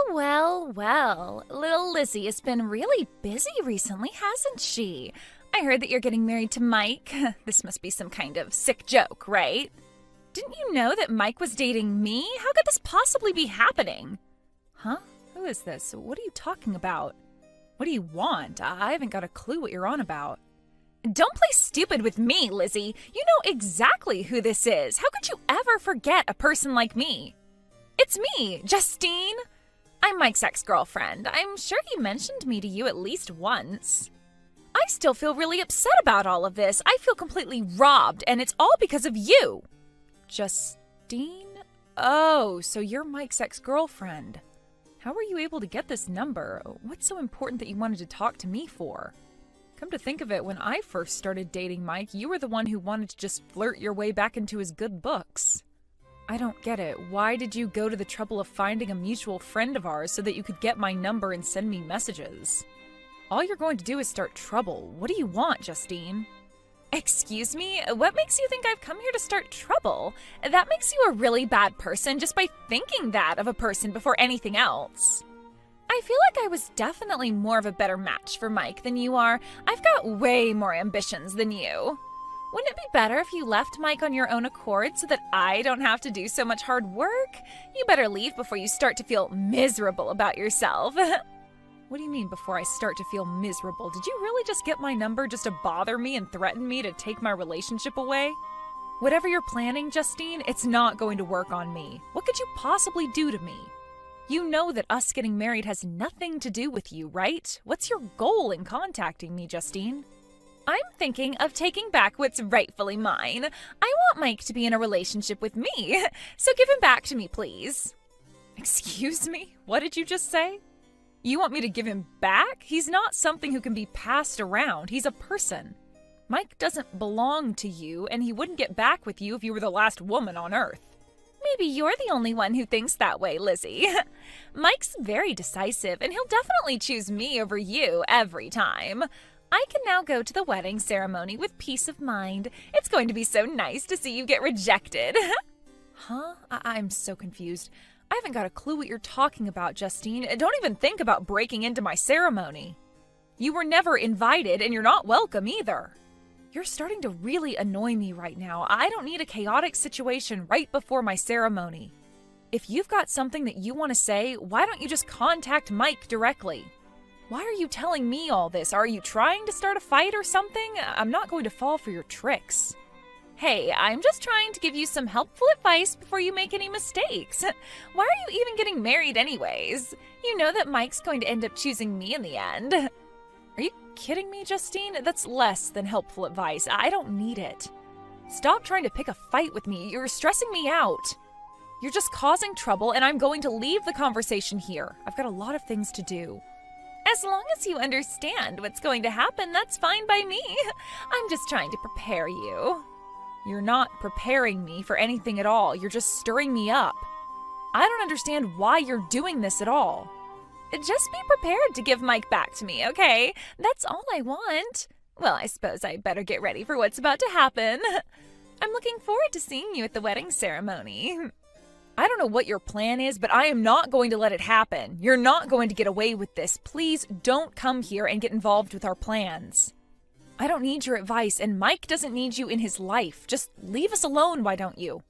Well. Little Lizzie has been really busy recently, hasn't she? I heard that you're getting married to Mike. This must be some kind of sick joke, right? Didn't you know that Mike was dating me? How could this possibly be happening? Huh? Who is this? What are you talking about? What do you want? I haven't got a clue what you're on about. Don't play stupid with me, Lizzie. You know exactly who this is. How could you ever forget a person like me? It's me, Justine. I'm Mike's ex-girlfriend. I'm sure he mentioned me to you at least once. I still feel really upset about all of this. I feel completely robbed, and it's all because of you. Justine? Oh, so you're Mike's ex-girlfriend. How were you able to get this number? What's so important that you wanted to talk to me for? Come to think of it, when I first started dating Mike, you were the one who wanted to just flirt your way back into his good books. I don't get it. Why did you go to the trouble of finding a mutual friend of ours so that you could get my number and send me messages? All you're going to do is start trouble. What do you want, Justine? Excuse me? What makes you think I've come here to start trouble? That makes you a really bad person just by thinking that of a person before anything else. I feel like I was definitely more of a better match for Mike than you are. I've got way more ambitions than you. Wouldn't it be better if you left Mike on your own accord so that I don't have to do so much hard work? You better leave before you start to feel miserable about yourself. What do you mean before I start to feel miserable? Did you really just get my number just to bother me and threaten me to take my relationship away? Whatever you're planning, Justine, it's not going to work on me. What could you possibly do to me? You know that us getting married has nothing to do with you, right? What's your goal in contacting me, Justine? I'm thinking of taking back what's rightfully mine. I want Mike to be in a relationship with me, so give him back to me, please. Excuse me? What did you just say? You want me to give him back? He's not something who can be passed around. He's a person. Mike doesn't belong to you, and he wouldn't get back with you if you were the last woman on earth. Maybe you're the only one who thinks that way, Lizzie. Mike's very decisive, and he'll definitely choose me over you every time. I can now go to the wedding ceremony with peace of mind. It's going to be so nice to see you get rejected. Huh? I'm so confused. I haven't got a clue what you're talking about, Justine. Don't even think about breaking into my ceremony. You were never invited, and you're not welcome either. You're starting to really annoy me right now. I don't need a chaotic situation right before my ceremony. If you've got something that you want to say, why don't you just contact Mike directly? Why are you telling me all this? Are you trying to start a fight or something? I'm not going to fall for your tricks. Hey, I'm just trying to give you some helpful advice before you make any mistakes. Why are you even getting married anyways? You know that Mike's going to end up choosing me in the end. Are you kidding me, Justine? That's less than helpful advice. I don't need it. Stop trying to pick a fight with me. You're stressing me out. You're just causing trouble, and I'm going to leave the conversation here. I've got a lot of things to do. As long as you understand what's going to happen, that's fine by me. I'm just trying to prepare you. You're not preparing me for anything at all. You're just stirring me up. I don't understand why you're doing this at all. Just be prepared to give Mike back to me, okay? That's all I want. Well, I suppose I better get ready for what's about to happen. I'm looking forward to seeing you at the wedding ceremony. I don't know what your plan is, but I am not going to let it happen. You're not going to get away with this. Please don't come here and get involved with our plans. I don't need your advice, and Mike doesn't need you in his life. Just leave us alone, why don't you?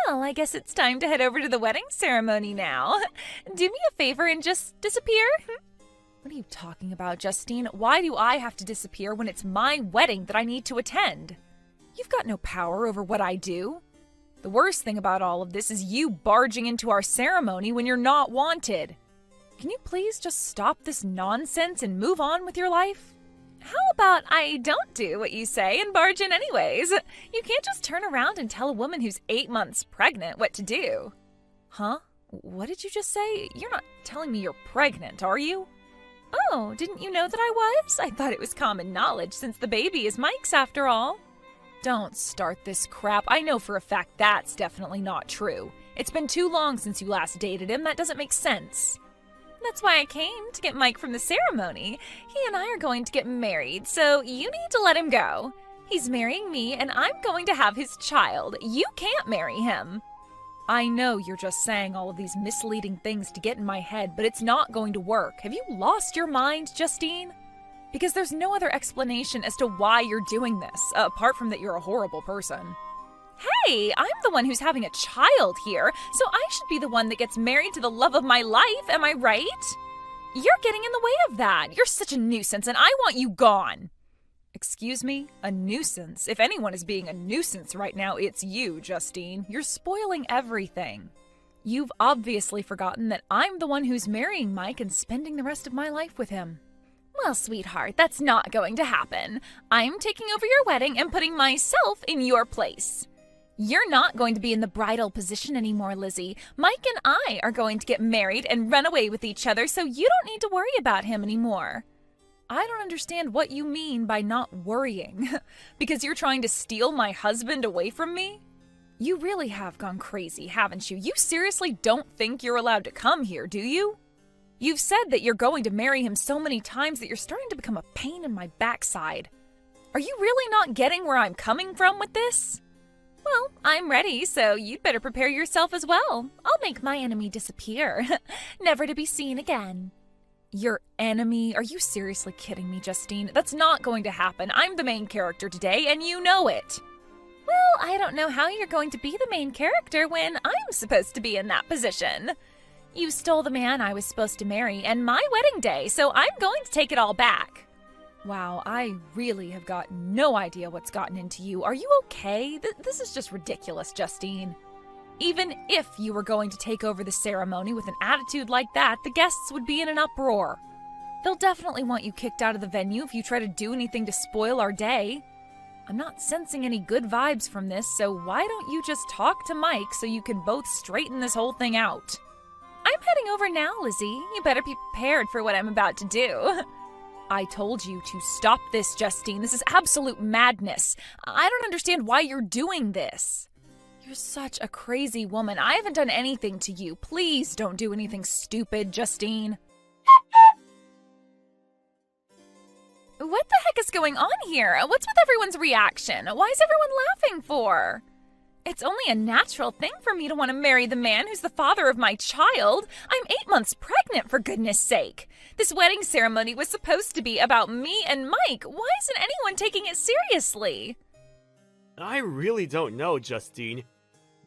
Well, I guess it's time to head over to the wedding ceremony now. Do me a favor and just disappear. What are you talking about, Justine? Why do I have to disappear when it's my wedding that I need to attend? You've got no power over what I do. The worst thing about all of this is you barging into our ceremony when you're not wanted. Can you please just stop this nonsense and move on with your life? How about I don't do what you say and barge in anyways? You can't just turn around and tell a woman who's 8 months pregnant what to do. Huh? What did you just say? You're not telling me you're pregnant, are you? Oh, didn't you know that I was? I thought it was common knowledge since the baby is Mike's after all. Don't start this crap. I know for a fact that's definitely not true. It's been too long since you last dated him. That doesn't make sense. That's why I came, to get Mike from the ceremony. He and I are going to get married, so you need to let him go. He's marrying me, and I'm going to have his child. You can't marry him. I know you're just saying all of these misleading things to get in my head, but it's not going to work. Have you lost your mind, Justine? Because there's no other explanation as to why you're doing this, apart from that you're a horrible person. Hey, I'm the one who's having a child here, so I should be the one that gets married to the love of my life, am I right? You're getting in the way of that. You're such a nuisance, and I want you gone. Excuse me? A nuisance? If anyone is being a nuisance right now, it's you, Justine. You're spoiling everything. You've obviously forgotten that I'm the one who's marrying Mike and spending the rest of my life with him. Well, sweetheart, that's not going to happen. I'm taking over your wedding and putting myself in your place. You're not going to be in the bridal position anymore, Lizzie. Mike and I are going to get married and run away with each other, so you don't need to worry about him anymore. I don't understand what you mean by not worrying. Because you're trying to steal my husband away from me? You really have gone crazy, haven't you? You seriously don't think you're allowed to come here, do you? You've said that you're going to marry him so many times that you're starting to become a pain in my backside. Are you really not getting where I'm coming from with this? Well, I'm ready, so you'd better prepare yourself as well. I'll make my enemy disappear, never to be seen again. Your enemy? Are you seriously kidding me, Justine? That's not going to happen. I'm the main character today, and you know it. Well, I don't know how you're going to be the main character when I'm supposed to be in that position. You stole the man I was supposed to marry and my wedding day, so I'm going to take it all back. Wow, I really have got no idea what's gotten into you. Are you okay? This is just ridiculous, Justine. Even if you were going to take over the ceremony with an attitude like that, the guests would be in an uproar. They'll definitely want you kicked out of the venue if you try to do anything to spoil our day. I'm not sensing any good vibes from this, so why don't you just talk to Mike so you can both straighten this whole thing out? I'm heading over now, Lizzie. You better be prepared for what I'm about to do. I told you to stop this, Justine. This is absolute madness. I don't understand why you're doing this. You're such a crazy woman. I haven't done anything to you. Please don't do anything stupid, Justine. What the heck is going on here? What's with everyone's reaction? Why is everyone laughing for? It's only a natural thing for me to want to marry the man who's the father of my child. I'm 8 months pregnant, for goodness sake. This wedding ceremony was supposed to be about me and Mike. Why isn't anyone taking it seriously? I really don't know, Justine.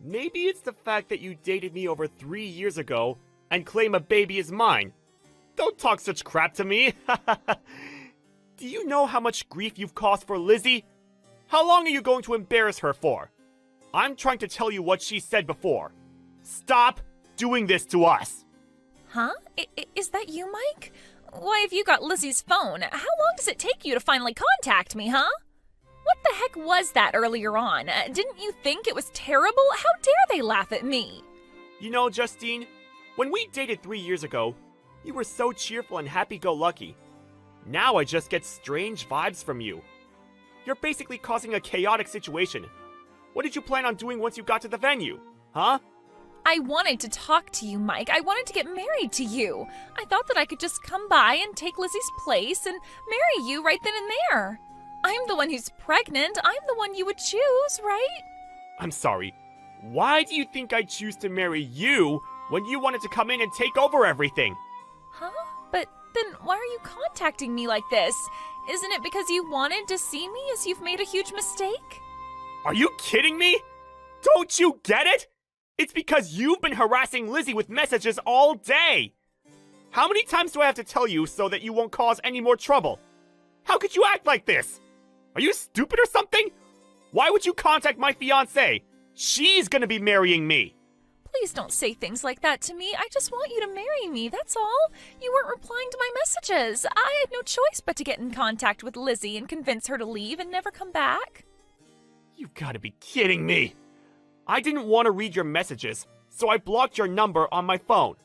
Maybe it's the fact that you dated me over 3 years ago and claim a baby is mine. Don't talk such crap to me. Do you know how much grief you've caused for Lizzie? How long are you going to embarrass her for? I'm trying to tell you what she said before. Stop doing this to us. Huh? Is that you, Mike? Why have you got Lizzie's phone? How long does it take you to finally contact me, huh? What the heck was that earlier on? Didn't you think it was terrible? How dare they laugh at me? You know, Justine, when we dated 3 years ago, you were so cheerful and happy-go-lucky. Now I just get strange vibes from you. You're basically causing a chaotic situation. What did you plan on doing once you got to the venue? Huh? I wanted to talk to you, Mike. I wanted to get married to you. I thought that I could just come by and take Lizzie's place and marry you right then and there. I'm the one who's pregnant. I'm the one you would choose, right? I'm sorry. Why do you think I'd choose to marry you when you wanted to come in and take over everything? Huh? But then why are you contacting me like this? Isn't it because you wanted to see me as you've made a huge mistake? Are you kidding me? Don't you get it? It's because you've been harassing Lizzie with messages all day. How many times do I have to tell you so that you won't cause any more trouble? How could you act like this? Are you stupid or something? Why would you contact my fiancé? She's gonna be marrying me. Please don't say things like that to me. I just want you to marry me, that's all. You weren't replying to my messages. I had no choice but to get in contact with Lizzie and convince her to leave and never come back. You've gotta be kidding me. I didn't want to read your messages, so I blocked your number on my phone.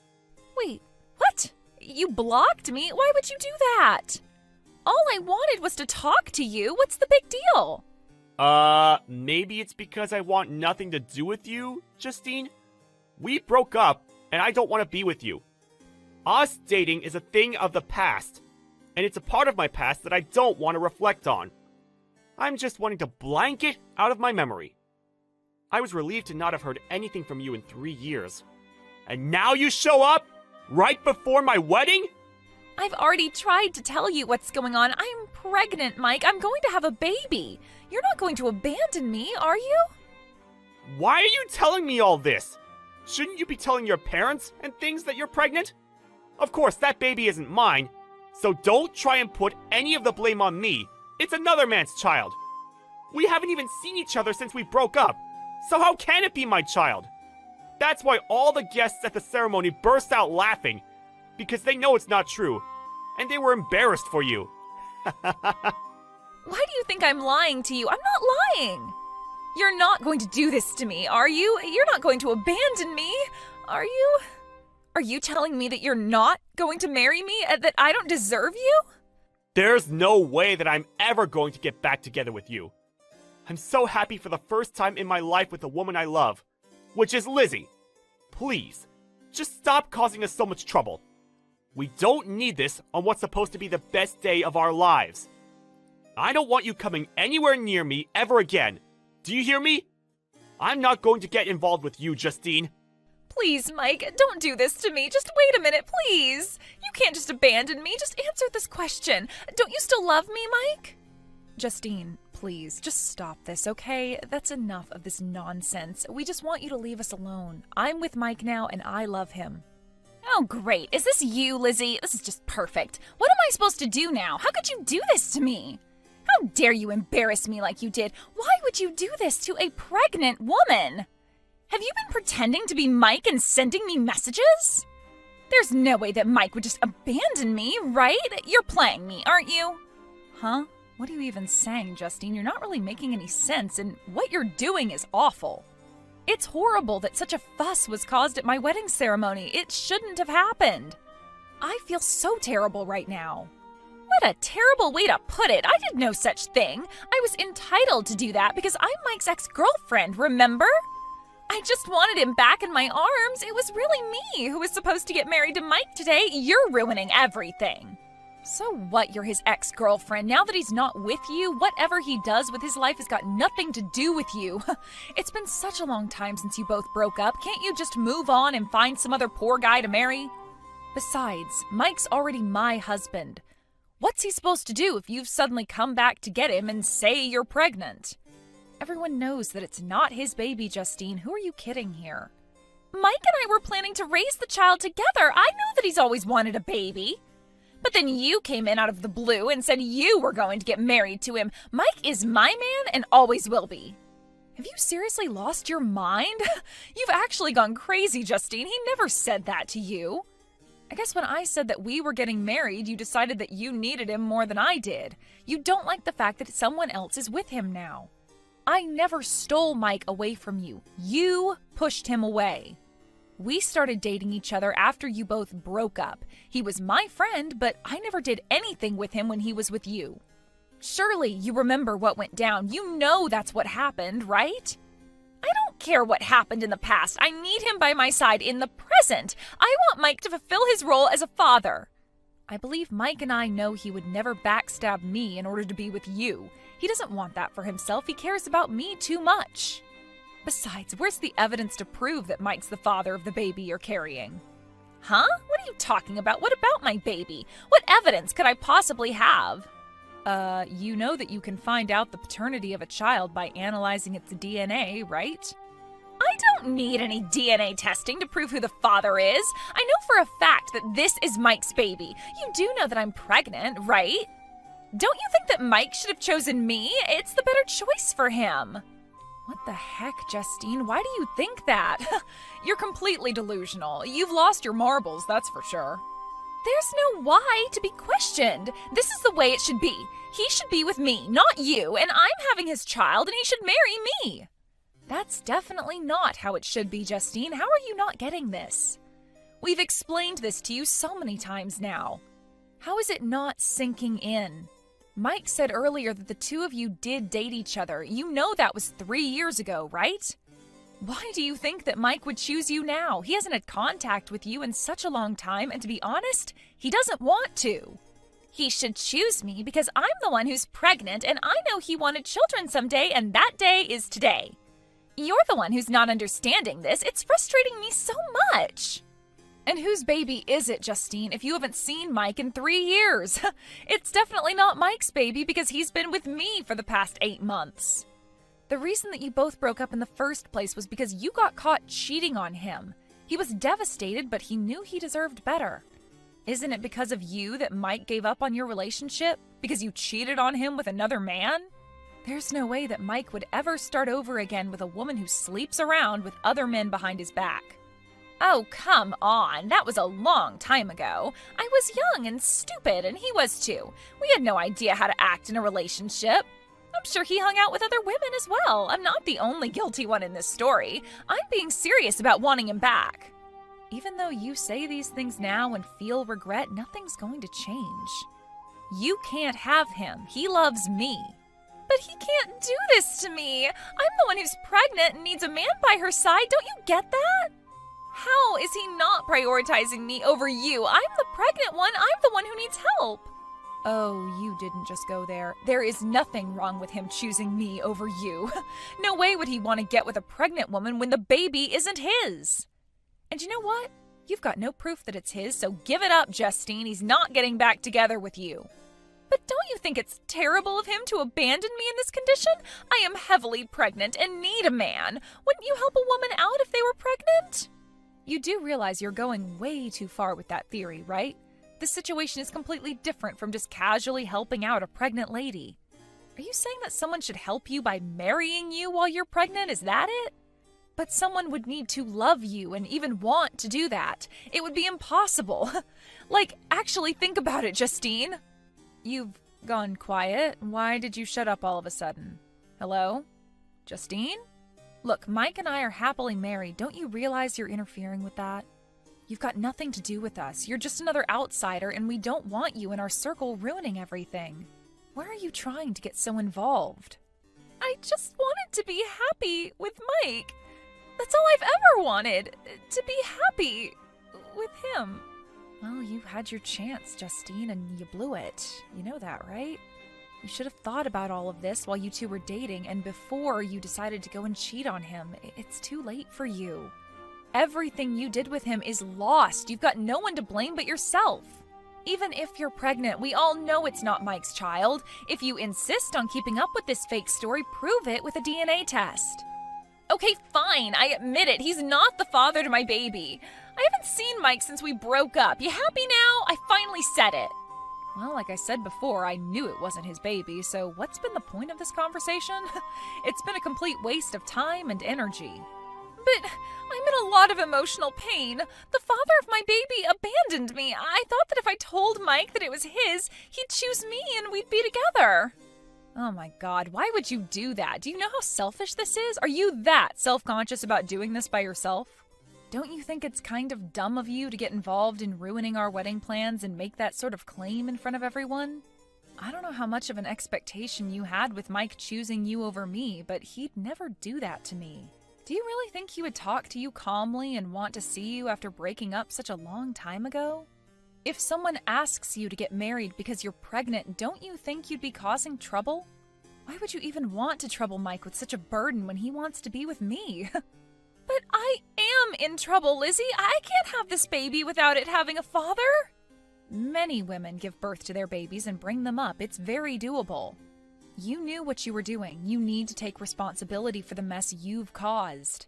Wait, what? You blocked me? Why would you do that? All I wanted was to talk to you. What's the big deal? Maybe it's because I want nothing to do with you, Justine? We broke up, and I don't want to be with you. Us dating is a thing of the past, and it's a part of my past that I don't want to reflect on. I'm just wanting to blank it out of my memory. I was relieved to not have heard anything from you in 3 years. And now you show up? Right before my wedding? I've already tried to tell you what's going on. I'm pregnant, Mike. I'm going to have a baby. You're not going to abandon me, are you? Why are you telling me all this? Shouldn't you be telling your parents and things that you're pregnant? Of course, that baby isn't mine, so don't try and put any of the blame on me. It's another man's child. We haven't even seen each other since we broke up, so how can it be my child? That's why all the guests at the ceremony burst out laughing, because they know it's not true, and they were embarrassed for you. Why do you think I'm lying to you? I'm not lying. You're not going to do this to me, are you? You're not going to abandon me, are you? Are you telling me that you're not going to marry me, that I don't deserve you? There's no way that I'm ever going to get back together with you. I'm so happy for the first time in my life with the woman I love, which is Lizzie. Please, just stop causing us so much trouble. We don't need this on what's supposed to be the best day of our lives. I don't want you coming anywhere near me ever again. Do you hear me? I'm not going to get involved with you, Justine. Please, Mike, don't do this to me. Just wait a minute, please. You can't just abandon me. Just answer this question. Don't you still love me, Mike? Justine, please, just stop this, okay? That's enough of this nonsense. We just want you to leave us alone. I'm with Mike now, and I love him. Oh, great. Is this you, Lizzie? This is just perfect. What am I supposed to do now? How could you do this to me? How dare you embarrass me like you did? Why would you do this to a pregnant woman? Have you been pretending to be Mike and sending me messages? There's no way that Mike would just abandon me, right? You're playing me, aren't you? Huh? What are you even saying, Justine? You're not really making any sense, and what you're doing is awful. It's horrible that such a fuss was caused at my wedding ceremony. It shouldn't have happened. I feel so terrible right now. What a terrible way to put it. I did no such thing. I was entitled to do that because I'm Mike's ex-girlfriend, remember? I just wanted him back in my arms. It was really me who was supposed to get married to Mike today. You're ruining everything. So what, you're his ex-girlfriend. Now that he's not with you, whatever he does with his life has got nothing to do with you. It's been such a long time since you both broke up. Can't you just move on and find some other poor guy to marry? Besides, Mike's already my husband. What's he supposed to do if you've suddenly come back to get him and say you're pregnant? Everyone knows that it's not his baby, Justine. Who are you kidding here? Mike and I were planning to raise the child together. I know that he's always wanted a baby. But then you came in out of the blue and said you were going to get married to him. Mike is my man and always will be. Have you seriously lost your mind? You've actually gone crazy, Justine. He never said that to you. I guess when I said that we were getting married, you decided that you needed him more than I did. You don't like the fact that someone else is with him now. I never stole Mike away from you. You pushed him away. We started dating each other after you both broke up. He was my friend, but I never did anything with him when he was with you. Surely you remember what went down. You know that's what happened, right? I don't care what happened in the past. I need him by my side in the present. I want Mike to fulfill his role as a father. I believe Mike and I know he would never backstab me in order to be with you. He doesn't want that for himself. He cares about me too much. Besides, where's the evidence to prove that Mike's the father of the baby you're carrying? Huh? What are you talking about? What about my baby? What evidence could I possibly have? You know that you can find out the paternity of a child by analyzing its DNA, right? I don't need any DNA testing to prove who the father is. I know for a fact that this is Mike's baby. You do know that I'm pregnant, right? Don't you think that Mike should have chosen me? It's the better choice for him. What the heck, Justine? Why do you think that? You're completely delusional. You've lost your marbles, that's for sure. There's no why to be questioned. This is the way it should be. He should be with me, not you, and I'm having his child, and he should marry me. That's definitely not how it should be, Justine. How are you not getting this? We've explained this to you so many times now. How is it not sinking in? Mike said earlier that the two of you did date each other. You know that was 3 years ago, right? Why do you think that Mike would choose you now? He hasn't had contact with you in such a long time, and to be honest, he doesn't want to. He should choose me because I'm the one who's pregnant and I know he wanted children someday and that day is today. You're the one who's not understanding this. It's frustrating me so much. And whose baby is it, Justine, if you haven't seen Mike in 3 years? It's definitely not Mike's baby because he's been with me for the past 8 months. The reason that you both broke up in the first place was because you got caught cheating on him. He was devastated, but he knew he deserved better. Isn't it because of you that Mike gave up on your relationship? Because you cheated on him with another man? There's no way that Mike would ever start over again with a woman who sleeps around with other men behind his back. Oh, come on. That was a long time ago. I was young and stupid, and he was too. We had no idea how to act in a relationship. I'm sure he hung out with other women as well. I'm not the only guilty one in this story. I'm being serious about wanting him back. Even though you say these things now and feel regret, nothing's going to change. You can't have him. He loves me. But he can't do this to me. I'm the one who's pregnant and needs a man by her side. Don't you get that? How is he not prioritizing me over you? I'm the pregnant one. I'm the one who needs help. Oh, you didn't just go there. There is nothing wrong with him choosing me over you. No way would he want to get with a pregnant woman when the baby isn't his. And you know what? You've got no proof that it's his, so give it up, Justine. He's not getting back together with you. But don't you think it's terrible of him to abandon me in this condition? I am heavily pregnant and need a man. Wouldn't you help a woman out if they were pregnant? You do realize you're going way too far with that theory, right? This situation is completely different from just casually helping out a pregnant lady. Are you saying that someone should help you by marrying you while you're pregnant? Is that it? But someone would need to love you and even want to do that. It would be impossible. Like, actually think about it, Justine. You've gone quiet. Why did you shut up all of a sudden? Hello? Justine? Look, Mike and I are happily married. Don't you realize you're interfering with that? You've got nothing to do with us. You're just another outsider, and we don't want you in our circle ruining everything. Why are you trying to get so involved? I just wanted to be happy with Mike. That's all I've ever wanted, to be happy with him. Well, you had your chance, Justine, and you blew it. You know that, right? You should have thought about all of this while you two were dating and before you decided to go and cheat on him. It's too late for you. Everything you did with him is lost. You've got no one to blame but yourself. Even if you're pregnant, we all know it's not Mike's child. If you insist on keeping up with this fake story, prove it with a DNA test. Okay, fine, I admit it. He's not the father to my baby. I haven't seen Mike since we broke up. You happy now? I finally said it. Well, like I said before, I knew it wasn't his baby, so what's been the point of this conversation? It's been a complete waste of time and energy. But I'm in a lot of emotional pain. The father of my baby abandoned me. I thought that if I told Mike that it was his, he'd choose me and we'd be together. Oh my God, why would you do that? Do you know how selfish this is? Are you that self-conscious about doing this by yourself? Don't you think it's kind of dumb of you to get involved in ruining our wedding plans and make that sort of claim in front of everyone? I don't know how much of an expectation you had with Mike choosing you over me, but he'd never do that to me. Do you really think he would talk to you calmly and want to see you after breaking up such a long time ago? If someone asks you to get married because you're pregnant, don't you think you'd be causing trouble? Why would you even want to trouble Mike with such a burden when he wants to be with me? But I am in trouble, Lizzie. I can't have this baby without it having a father. Many women give birth to their babies and bring them up. It's very doable. You knew what you were doing. You need to take responsibility for the mess you've caused.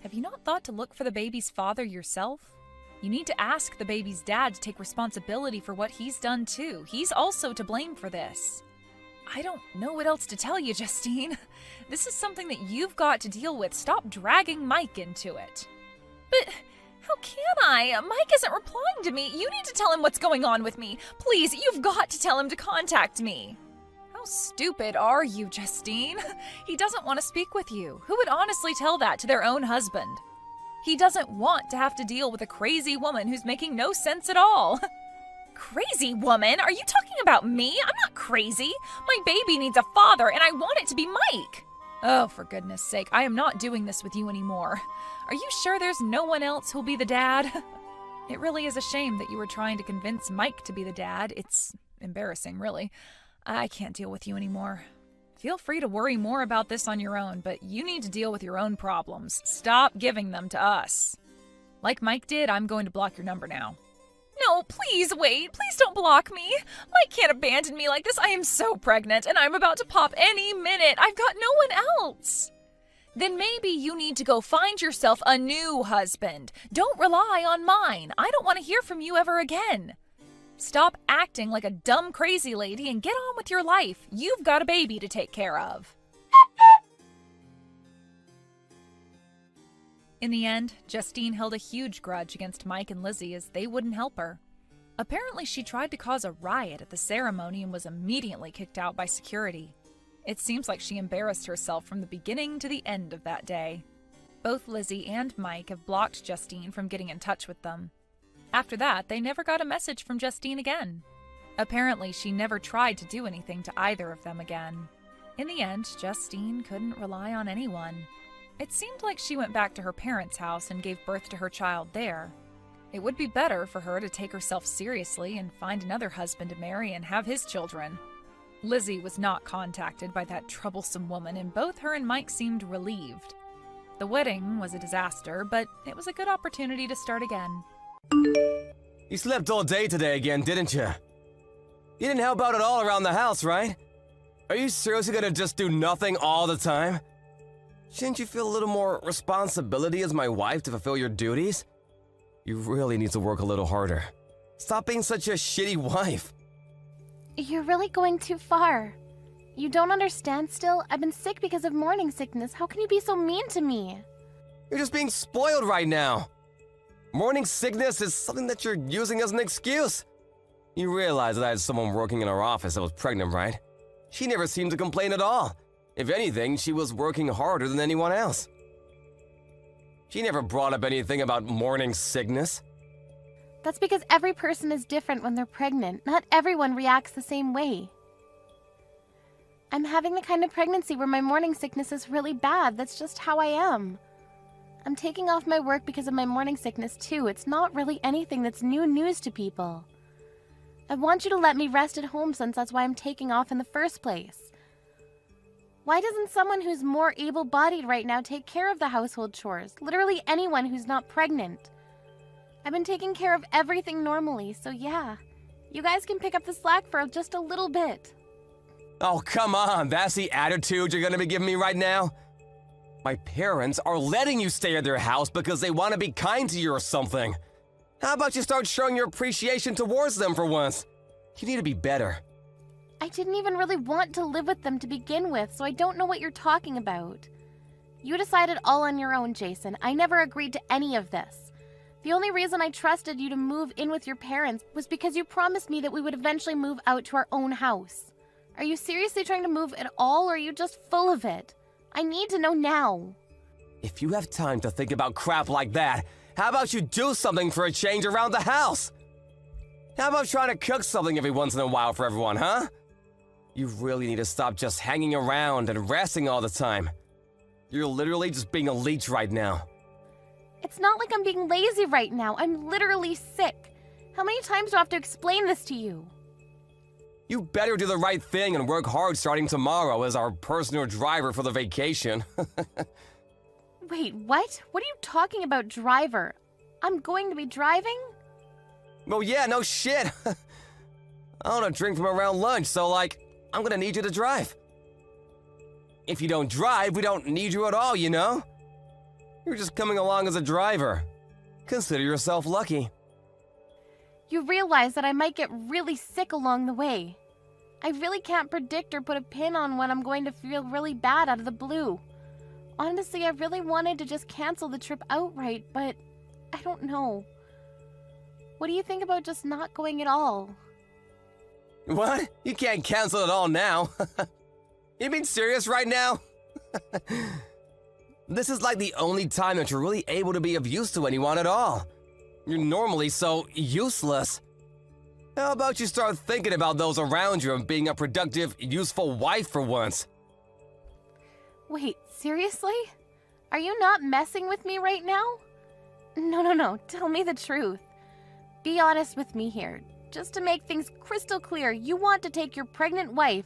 Have you not thought to look for the baby's father yourself? You need to ask the baby's dad to take responsibility for what he's done too. He's also to blame for this. I don't know what else to tell you, Justine. This is something that you've got to deal with. Stop dragging Mike into it. But how can I? Mike isn't replying to me. You need to tell him what's going on with me. Please, you've got to tell him to contact me. How stupid are you, Justine? He doesn't want to speak with you. Who would honestly tell that to their own husband? He doesn't want to have to deal with a crazy woman who's making no sense at all. Crazy woman? Are you talking about me? I'm not crazy. My baby needs a father, and I want it to be Mike. Oh, for goodness sake, I am not doing this with you anymore. Are you sure there's no one else who'll be the dad? It really is a shame that you were trying to convince Mike to be the dad. It's embarrassing, really. I can't deal with you anymore. Feel free to worry more about this on your own, but you need to deal with your own problems. Stop giving them to us. Like Mike did, I'm going to block your number now. No, please wait. Please don't block me. Mike can't abandon me like this. I am so pregnant, and I'm about to pop any minute. I've got no one else. Then maybe you need to go find yourself a new husband. Don't rely on mine. I don't want to hear from you ever again. Stop acting like a dumb crazy lady and get on with your life. You've got a baby to take care of. In the end, Justine held a huge grudge against Mike and Lizzie as they wouldn't help her. Apparently, she tried to cause a riot at the ceremony and was immediately kicked out by security. It seems like she embarrassed herself from the beginning to the end of that day. Both Lizzie and Mike have blocked Justine from getting in touch with them. After that, they never got a message from Justine again. Apparently, she never tried to do anything to either of them again. In the end, Justine couldn't rely on anyone. It seemed like she went back to her parents' house and gave birth to her child there. It would be better for her to take herself seriously and find another husband to marry and have his children. Lizzie was not contacted by that troublesome woman, and both her and Mike seemed relieved. The wedding was a disaster, but it was a good opportunity to start again. You slept all day today again, didn't you? You didn't help out at all around the house, right? Are you seriously gonna just do nothing all the time? Shouldn't you feel a little more responsibility as my wife to fulfill your duties? You really need to work a little harder. Stop being such a shitty wife. You're really going too far. You don't understand still? I've been sick because of morning sickness. How can you be so mean to me? You're just being spoiled right now. Morning sickness is something that you're using as an excuse. You realize that I had someone working in our office that was pregnant, right? She never seemed to complain at all. If anything, she was working harder than anyone else. She never brought up anything about morning sickness. That's because every person is different when they're pregnant. Not everyone reacts the same way. I'm having the kind of pregnancy where my morning sickness is really bad. That's just how I am. I'm taking off my work because of my morning sickness too. It's not really anything that's new news to people. I want you to let me rest at home since that's why I'm taking off in the first place. Why doesn't someone who's more able-bodied right now take care of the household chores? Literally anyone who's not pregnant. I've been taking care of everything normally, so yeah. You guys can pick up the slack for just a little bit. Oh, come on. That's the attitude you're gonna be giving me right now? My parents are letting you stay at their house because they want to be kind to you or something. How about you start showing your appreciation towards them for once? You need to be better. I didn't even really want to live with them to begin with, so I don't know what you're talking about. You decided all on your own, Jason. I never agreed to any of this. The only reason I trusted you to move in with your parents was because you promised me that we would eventually move out to our own house. Are you seriously trying to move at all, or are you just full of it? I need to know now. If you have time to think about crap like that, how about you do something for a change around the house? How about trying to cook something every once in a while for everyone, huh? You really need to stop just hanging around and resting all the time. You're literally just being a leech right now. It's not like I'm being lazy right now. I'm literally sick. How many times do I have to explain this to you? You better do the right thing and work hard starting tomorrow as our personal driver for the vacation. Wait, what? What are you talking about, driver? I'm going to be driving? Well, yeah, no shit. I want to drink from around lunch, so I'm gonna need you to drive. If you don't drive, we don't need you at all, you know? You're just coming along as a driver. Consider yourself lucky. You realize that I might get really sick along the way. I really can't predict or put a pin on when I'm going to feel really bad out of the blue. Honestly, I really wanted to just cancel the trip outright, but I don't know. What do you think about just not going at all? What? You can't cancel it all now. You being serious right now? This is like the only time that you're really able to be of use to anyone at all. You're normally so useless. How about you start thinking about those around you and being a productive, useful wife for once? Wait, seriously? Are you not messing with me right now? No, tell me the truth. Be honest with me here. just to make things crystal clear, you want to take your pregnant wife,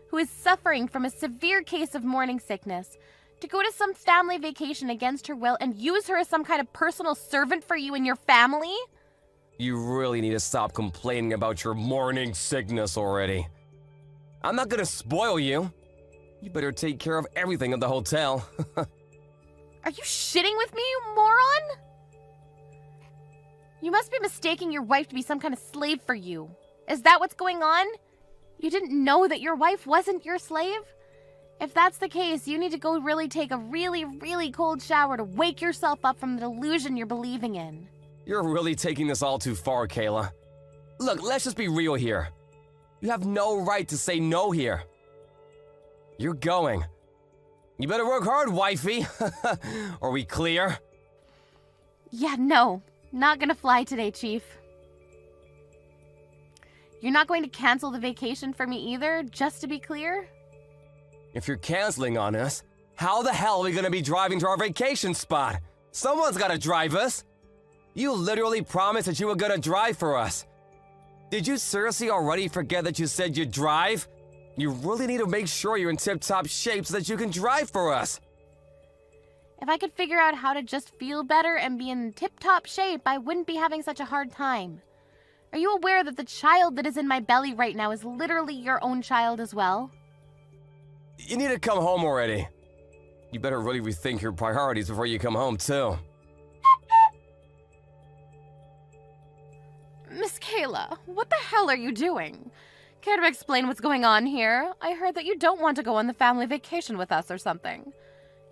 who is suffering from a severe case of morning sickness, to go to some family vacation against her will and use her as some kind of personal servant for you and your family? You really need to stop complaining about your morning sickness already. I'm not gonna spoil you. You better take care of everything at the hotel. Are you shitting with me, you moron? You must be mistaking your wife to be some kind of slave for you. Is that what's going on? You didn't know that your wife wasn't your slave? If that's the case, you need to go really take a really cold shower to wake yourself up from the delusion you're believing in. You're really taking this all too far, Kayla. Look, let's just be real here. You have no right to say no here. You're going. You better work hard, wifey. Are we clear? Yeah, no. Not gonna fly today, Chief. You're not going to cancel the vacation for me either, just to be clear? If you're canceling on us, how the hell are we gonna be driving to our vacation spot? Someone's gotta drive us. You literally promised that you were gonna drive for us. Did you seriously already forget that you said you'd drive? You really need to make sure you're in tip-top shape so that you can drive for us. If I could figure out how to just feel better and be in tip-top shape, I wouldn't be having such a hard time. Are you aware that the child that is in my belly right now is literally your own child as well? You need to come home already. You better really rethink your priorities before you come home, too. Miss Kayla, what the hell are you doing? Care to explain what's going on here? I heard that you don't want to go on the family vacation with us or something.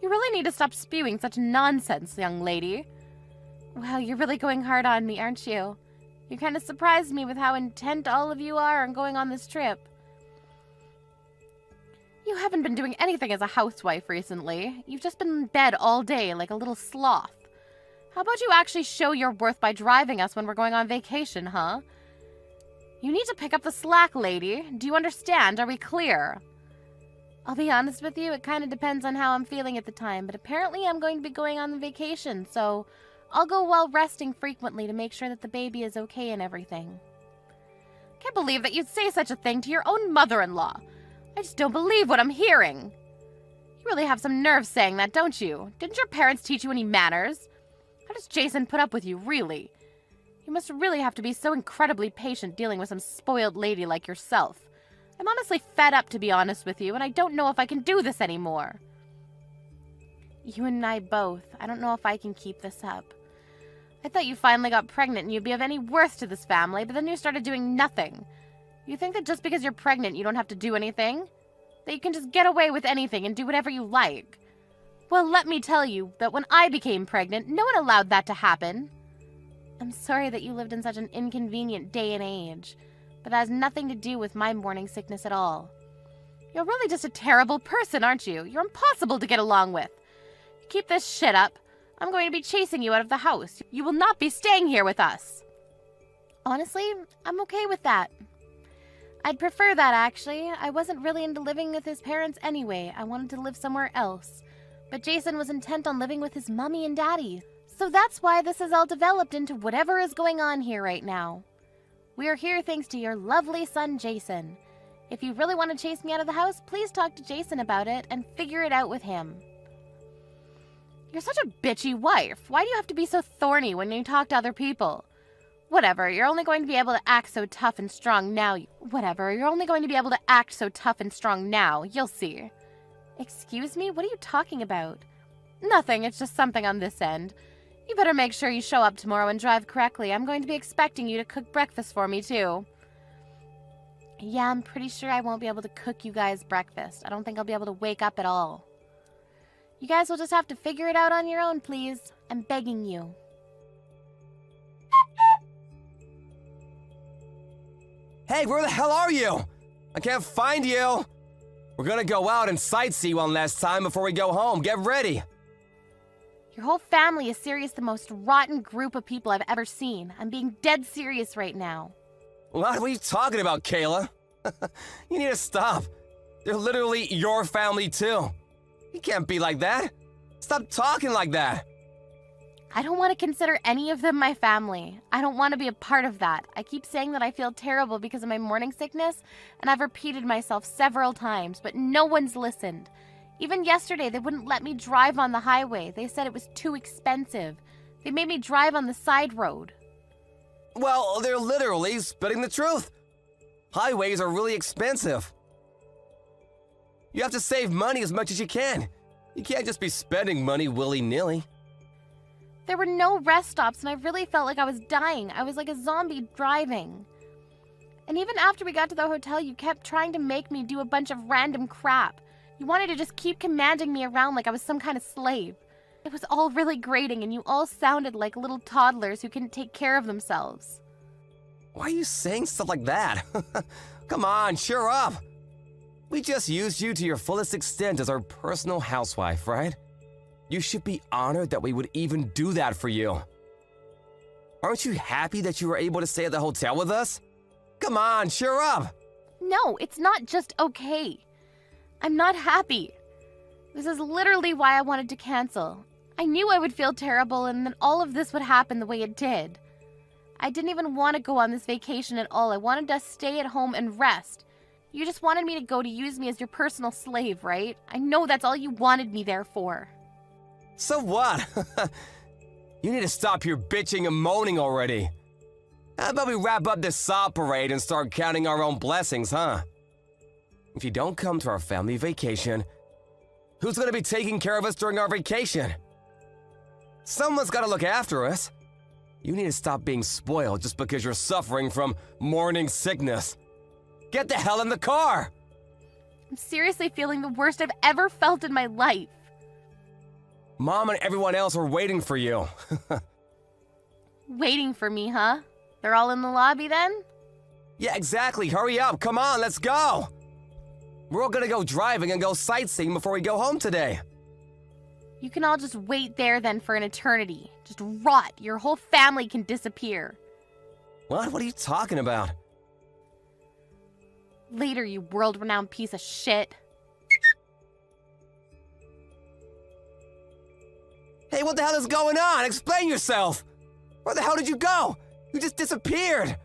You really need to stop spewing such nonsense, young lady. Well, you're really going hard on me, aren't you? You kind of surprised me with how intent all of you are on going on this trip. You haven't been doing anything as a housewife recently. You've just been in bed all day like a little sloth. How about you actually show your worth by driving us when we're going on vacation, huh? You need to pick up the slack, lady. Do you understand? Are we clear? I'll be honest with you, it kind of depends on how I'm feeling at the time, but apparently I'm going to be going on the vacation, so I'll go while resting frequently to make sure that the baby is okay and everything. Can't believe that you'd say such a thing to your own mother-in-law. I just don't believe what I'm hearing. You really have some nerve saying that, don't you? Didn't your parents teach you any manners? How does Jason put up with you, really? You must really have to be so incredibly patient dealing with some spoiled lady like yourself. I'm honestly fed up, to be honest with you, and I don't know if I can do this anymore. You and I both. I don't know if I can keep this up. I thought you finally got pregnant and you'd be of any worth to this family, but then you started doing nothing. You think that just because you're pregnant you don't have to do anything? That you can just get away with anything and do whatever you like? Well, let me tell you that when I became pregnant, no one allowed that to happen. I'm sorry that you lived in such an inconvenient day and age, but that has nothing to do with my morning sickness at all. You're really just a terrible person, aren't you? You're impossible to get along with. Keep this shit up. I'm going to be chasing you out of the house. You will not be staying here with us. Honestly, I'm okay with that. I'd prefer that, actually. I wasn't really into living with his parents anyway. I wanted to live somewhere else. But Jason was intent on living with his mommy and daddy. So that's why this has all developed into whatever is going on here right now. We're here thanks to your lovely son, Jason. If you really want to chase me out of the house, please talk to Jason about it and figure it out with him. You're such a bitchy wife. Why do you have to be so thorny when you talk to other people? Whatever, you're only going to be able to act so tough and strong now. You'll see. Excuse me? What are you talking about? Nothing, it's just something on this end. You better make sure you show up tomorrow and drive correctly. I'm going to be expecting you to cook breakfast for me, too. Yeah, I'm pretty sure I won't be able to cook you guys breakfast. I don't think I'll be able to wake up at all. You guys will just have to figure it out on your own, please. I'm begging you. Hey, where the hell are you? I can't find you. We're gonna go out and sightsee one last time before we go home. Get ready. Your whole family is serious, the most rotten group of people I've ever seen. I'm being dead serious right now. What are you talking about, Kayla? You need to stop. They're literally your family, too. You can't be like that. Stop talking like that. I don't want to consider any of them my family. I don't want to be a part of that. I keep saying that I feel terrible because of my morning sickness, and I've repeated myself several times, but no one's listened. Even yesterday, they wouldn't let me drive on the highway. They said it was too expensive. They made me drive on the side road. Well, they're literally spitting the truth. Highways are really expensive. You have to save money as much as you can. You can't just be spending money willy-nilly. There were no rest stops, and I really felt like I was dying. I was like a zombie driving. And even after we got to the hotel, you kept trying to make me do a bunch of random crap. You wanted to just keep commanding me around like I was some kind of slave. It was all really grating, and you all sounded like little toddlers who couldn't take care of themselves. Why are you saying stuff like that? Come on, cheer up. We just used you to your fullest extent as our personal housewife, right? You should be honored that we would even do that for you. Aren't you happy that you were able to stay at the hotel with us? Come on, cheer up. No, it's not just okay. I'm not happy. This is literally why I wanted to cancel. I knew I would feel terrible and then all of this would happen the way it did. I didn't even want to go on this vacation at all. I wanted to stay at home and rest. You just wanted me to go to use me as your personal slave, right? I know that's all you wanted me there for. So what? You need to stop your bitching and moaning already. How about we wrap up this sob parade and start counting our own blessings, huh? If you don't come to our family vacation, who's gonna be taking care of us during our vacation? Someone's gotta look after us. You need to stop being spoiled just because you're suffering from morning sickness. Get the hell in the car! I'm seriously feeling the worst I've ever felt in my life. Mom and everyone else are waiting for you. Waiting for me, huh? They're all in the lobby then? Yeah, exactly. Hurry up. Come on, let's go. We're all gonna go driving and go sightseeing before we go home today. You can all just wait there then for an eternity. Just rot. Your whole family can disappear. What? What are you talking about? Later, you world-renowned piece of shit. Hey, what the hell is going on? Explain yourself. Where the hell did you go? You just disappeared.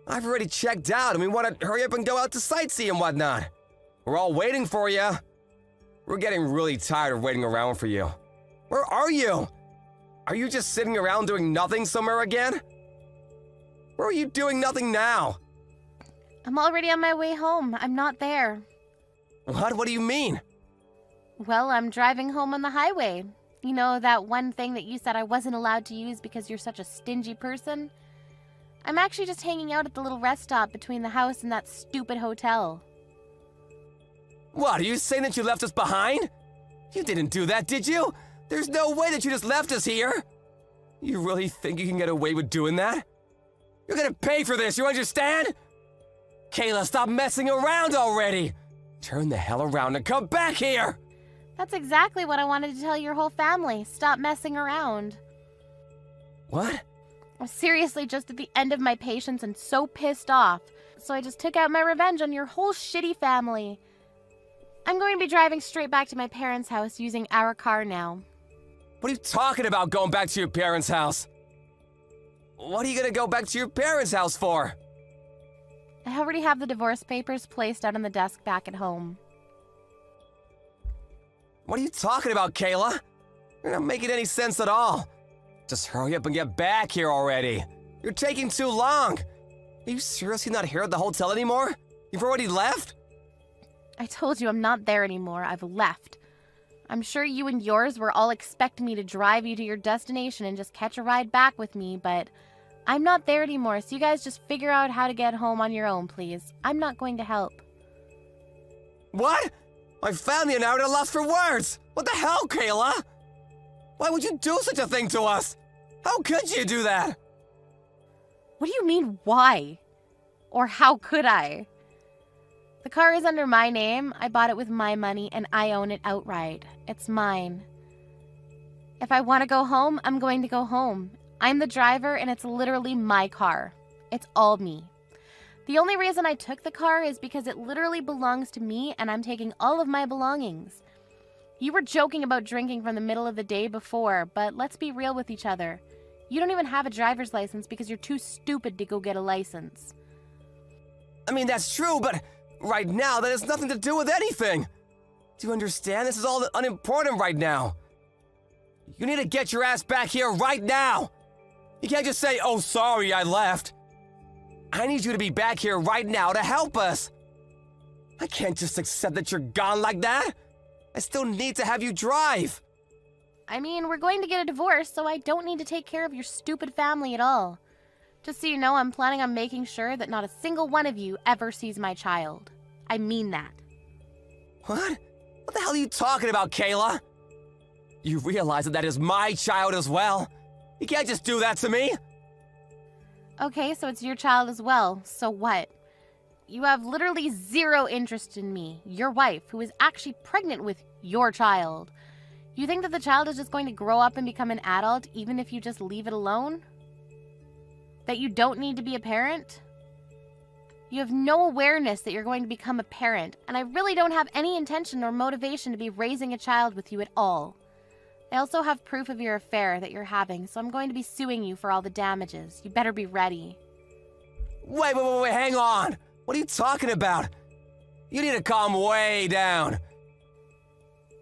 I've already checked out and we want to hurry up and go out to sightsee and whatnot. We're all waiting for you. We're getting really tired of waiting around for you. Where are you? Are you just sitting around doing nothing somewhere again? Where are you doing nothing now? I'm already on my way home. I'm not there. What? What do you mean? Well, I'm driving home on the highway. You know, that one thing that you said I wasn't allowed to use because you're such a stingy person? I'm actually just hanging out at the little rest stop between the house and that stupid hotel. What, are you saying that you left us behind? You didn't do that, did you? There's no way that you just left us here. You really think you can get away with doing that? You're gonna pay for this, you understand? Kayla, stop messing around already! Turn the hell around and come back here! That's exactly what I wanted to tell your whole family. Stop messing around. What? I'm seriously just at the end of my patience and so pissed off. So I just took out my revenge on your whole shitty family. I'm going to be driving straight back to my parents' house using our car now. What are you talking about going back to your parents' house? What are you gonna go back to your parents' house for? I already have the divorce papers placed out on the desk back at home. What are you talking about, Kayla? You're not making any sense at all. Just hurry up and get back here already. You're taking too long. Are you seriously not here at the hotel anymore? You've already left? I told you I'm not there anymore. I've left. I'm sure you and yours were all expecting me to drive you to your destination and just catch a ride back with me, but I'm not there anymore, so you guys just figure out how to get home on your own, please. I'm not going to help. What? My family and I are at a loss for words. What the hell, Kayla? Why would you do such a thing to us? How could you do that? What do you mean, why? Or how could I? The car is under my name. I bought it with my money, and I own it outright. It's mine. If I want to go home, I'm going to go home. I'm the driver, and it's literally my car. It's all me. The only reason I took the car is because it literally belongs to me, and I'm taking all of my belongings. You were joking about drinking from the middle of the day before, but let's be real with each other. You don't even have a driver's license because you're too stupid to go get a license. I mean, that's true, but right now that has nothing to do with anything. Do you understand? This is all unimportant right now. You need to get your ass back here right now. You can't just say, oh, sorry, I left. I need you to be back here right now to help us. I can't just accept that you're gone like that. I still need to have you drive. I mean, we're going to get a divorce, so I don't need to take care of your stupid family at all. Just so you know, I'm planning on making sure that not a single one of you ever sees my child. I mean that. What? What the hell are you talking about, Kayla? You realize that is my child as well. You can't just do that to me. Okay, so it's your child as well. So what? You have literally zero interest in me, your wife, who is actually pregnant with your child. You think that the child is just going to grow up and become an adult even if you just leave it alone? That you don't need to be a parent? You have no awareness that you're going to become a parent, and I really don't have any intention or motivation to be raising a child with you at all. I also have proof of your affair that you're having, so I'm going to be suing you for all the damages. You better be ready. Wait, hang on. What are you talking about? You need to calm way down.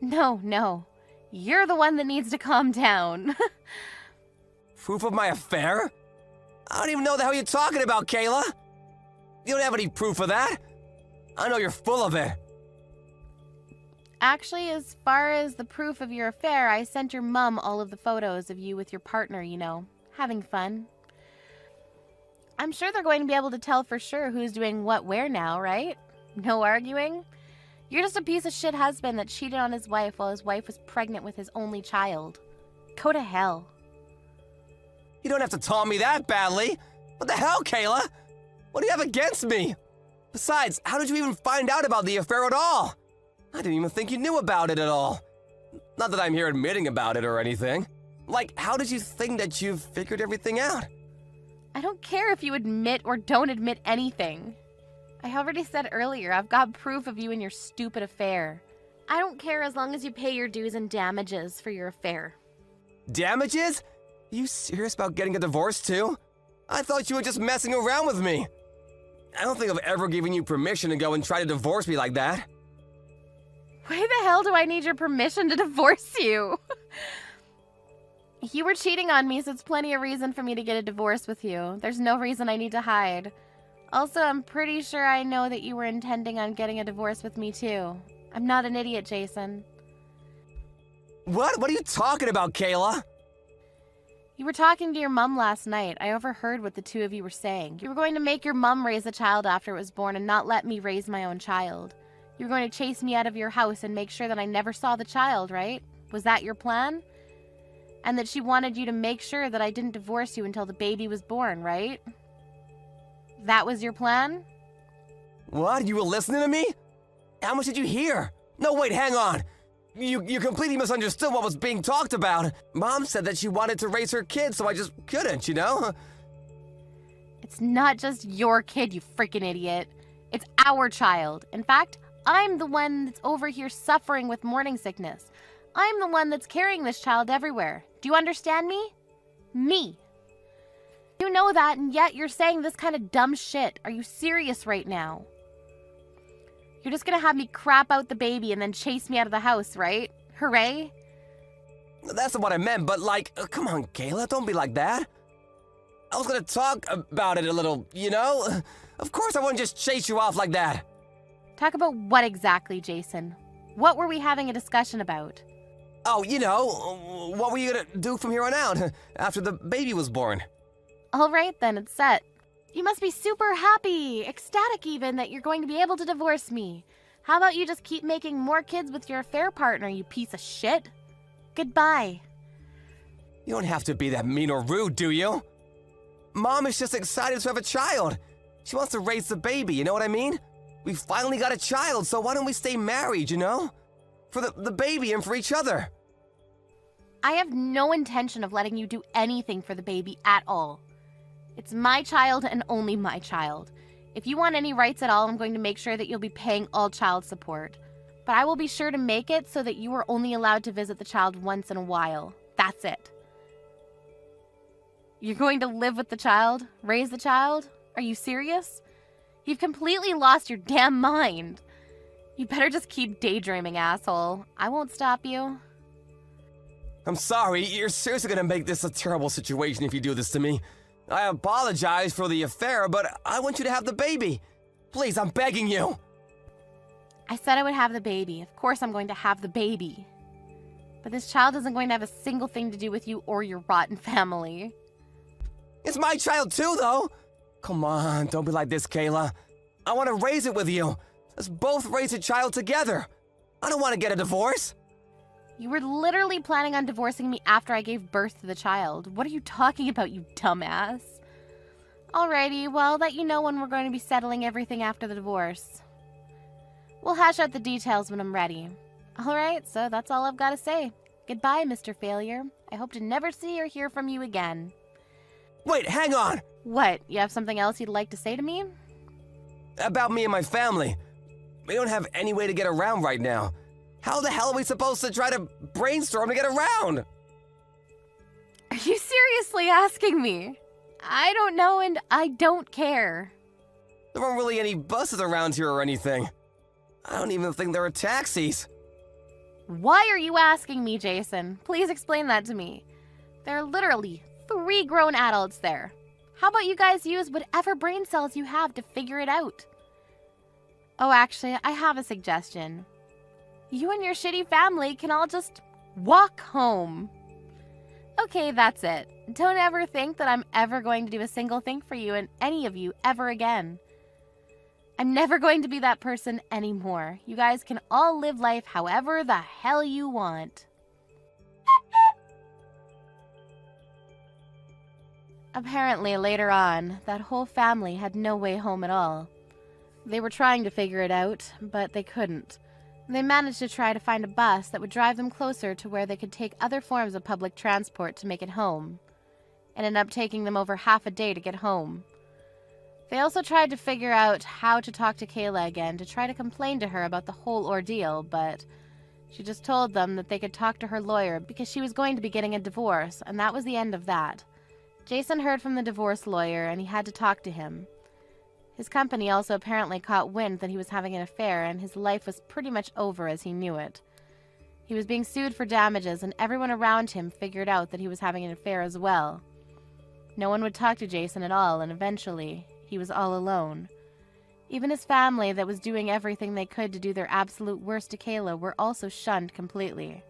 No. You're the one that needs to calm down. Proof of my affair? I don't even know the hell you're talking about, Kayla. You don't have any proof of that. I know you're full of it. Actually, as far as the proof of your affair, I sent your mom all of the photos of you with your partner, you know, having fun. I'm sure they're going to be able to tell for sure who's doing what where now, right? No arguing? You're just a piece of shit husband that cheated on his wife while his wife was pregnant with his only child. Go to hell. You don't have to taunt me that badly. What the hell, Kayla? What do you have against me? Besides, how did you even find out about the affair at all? I didn't even think you knew about it at all. Not that I'm here admitting about it or anything. Like, how did you think that you've figured everything out? I don't care if you admit or don't admit anything. I already said earlier, I've got proof of you and your stupid affair. I don't care as long as you pay your dues and damages for your affair. Damages? Are you serious about getting a divorce too? I thought you were just messing around with me. I don't think I've ever given you permission to go and try to divorce me like that. Why the hell do I need your permission to divorce you? You were cheating on me, so it's plenty of reason for me to get a divorce with you. There's no reason I need to hide. Also, I'm pretty sure I know that you were intending on getting a divorce with me too. I'm not an idiot, Jason. What? What are you talking about, Kayla? You were talking to your mom last night. I overheard what the two of you were saying. You were going to make your mom raise a child after it was born and not let me raise my own child. You were going to chase me out of your house and make sure that I never saw the child, right? Was that your plan? And that she wanted you to make sure that I didn't divorce you until the baby was born, right? That was your plan? What? You were listening to me? How much did you hear? No, wait, hang on. You completely misunderstood what was being talked about. Mom said that she wanted to raise her kid, so I just couldn't, you know? It's not just your kid, you freaking idiot. It's our child. In fact, I'm the one that's over here suffering with morning sickness. I'm the one that's carrying this child everywhere. Do you understand me? Me. You know that, and yet you're saying this kind of dumb shit. Are you serious right now? You're just gonna have me crap out the baby and then chase me out of the house, right? Hooray? That's not what I meant, but like, come on, Kayla, don't be like that. I was gonna talk about it a little, you know? Of course I wouldn't just chase you off like that. Talk about what exactly, Jason? What were we having a discussion about? Oh, you know, what were you gonna do from here on out, after the baby was born? All right, then, it's set. You must be super happy, ecstatic even, that you're going to be able to divorce me. How about you just keep making more kids with your affair partner, you piece of shit? Goodbye. You don't have to be that mean or rude, do you? Mom is just excited to have a child. She wants to raise the baby, you know what I mean? We finally got a child, so why don't we stay married, you know? For the baby and for each other. I have no intention of letting you do anything for the baby at all. It's my child and only my child. If you want any rights at all, I'm going to make sure that you'll be paying all child support. but I will be sure to make it so that you are only allowed to visit the child once in a while. That's it. You're going to live with the child? Raise the child? Are you serious? You've completely lost your damn mind. You better just keep daydreaming, asshole. I won't stop you. I'm sorry, you're seriously gonna make this a terrible situation if you do this to me. I apologize for the affair, but I want you to have the baby. Please, I'm begging you. I said I would have the baby. Of course I'm going to have the baby. But this child isn't going to have a single thing to do with you or your rotten family. It's my child too, though. Come on, don't be like this, Kayla. I want to raise it with you. Let's both raise a child together. I don't want to get a divorce. You were literally planning on divorcing me after I gave birth to the child. What are you talking about, you dumbass? Alrighty, well, I'll let you know when we're going to be settling everything after the divorce. We'll hash out the details when I'm ready. Alright, so that's all I've got to say. Goodbye, Mr. Failure. I hope to never see or hear from you again. Wait, hang on! What, you have something else you'd like to say to me? About me and my family. We don't have any way to get around right now. How the hell are we supposed to try to brainstorm to get around? Are you seriously asking me? I don't know and I don't care. There aren't really any buses around here or anything. I don't even think there are taxis. Why are you asking me, Jason? Please explain that to me. There are literally 3 grown adults there. How about you guys use whatever brain cells you have to figure it out? Oh, actually, I have a suggestion. You and your shitty family can all just walk home. Okay, that's it. Don't ever think that I'm ever going to do a single thing for you and any of you ever again. I'm never going to be that person anymore. You guys can all live life however the hell you want. Apparently, later on, that whole family had no way home at all. They were trying to figure it out, but they couldn't. They managed to try to find a bus that would drive them closer to where they could take other forms of public transport to make it home. It ended up taking them over half a day to get home. They also tried to figure out how to talk to Kayla again to try to complain to her about the whole ordeal, but she just told them that they could talk to her lawyer because she was going to be getting a divorce, and that was the end of that. Jason heard from the divorce lawyer, and he had to talk to him. His company also apparently caught wind that he was having an affair, and his life was pretty much over as he knew it. He was being sued for damages, and everyone around him figured out that he was having an affair as well. No one would talk to Jason at all, and eventually, he was all alone. Even his family that was doing everything they could to do their absolute worst to Kayla were also shunned completely.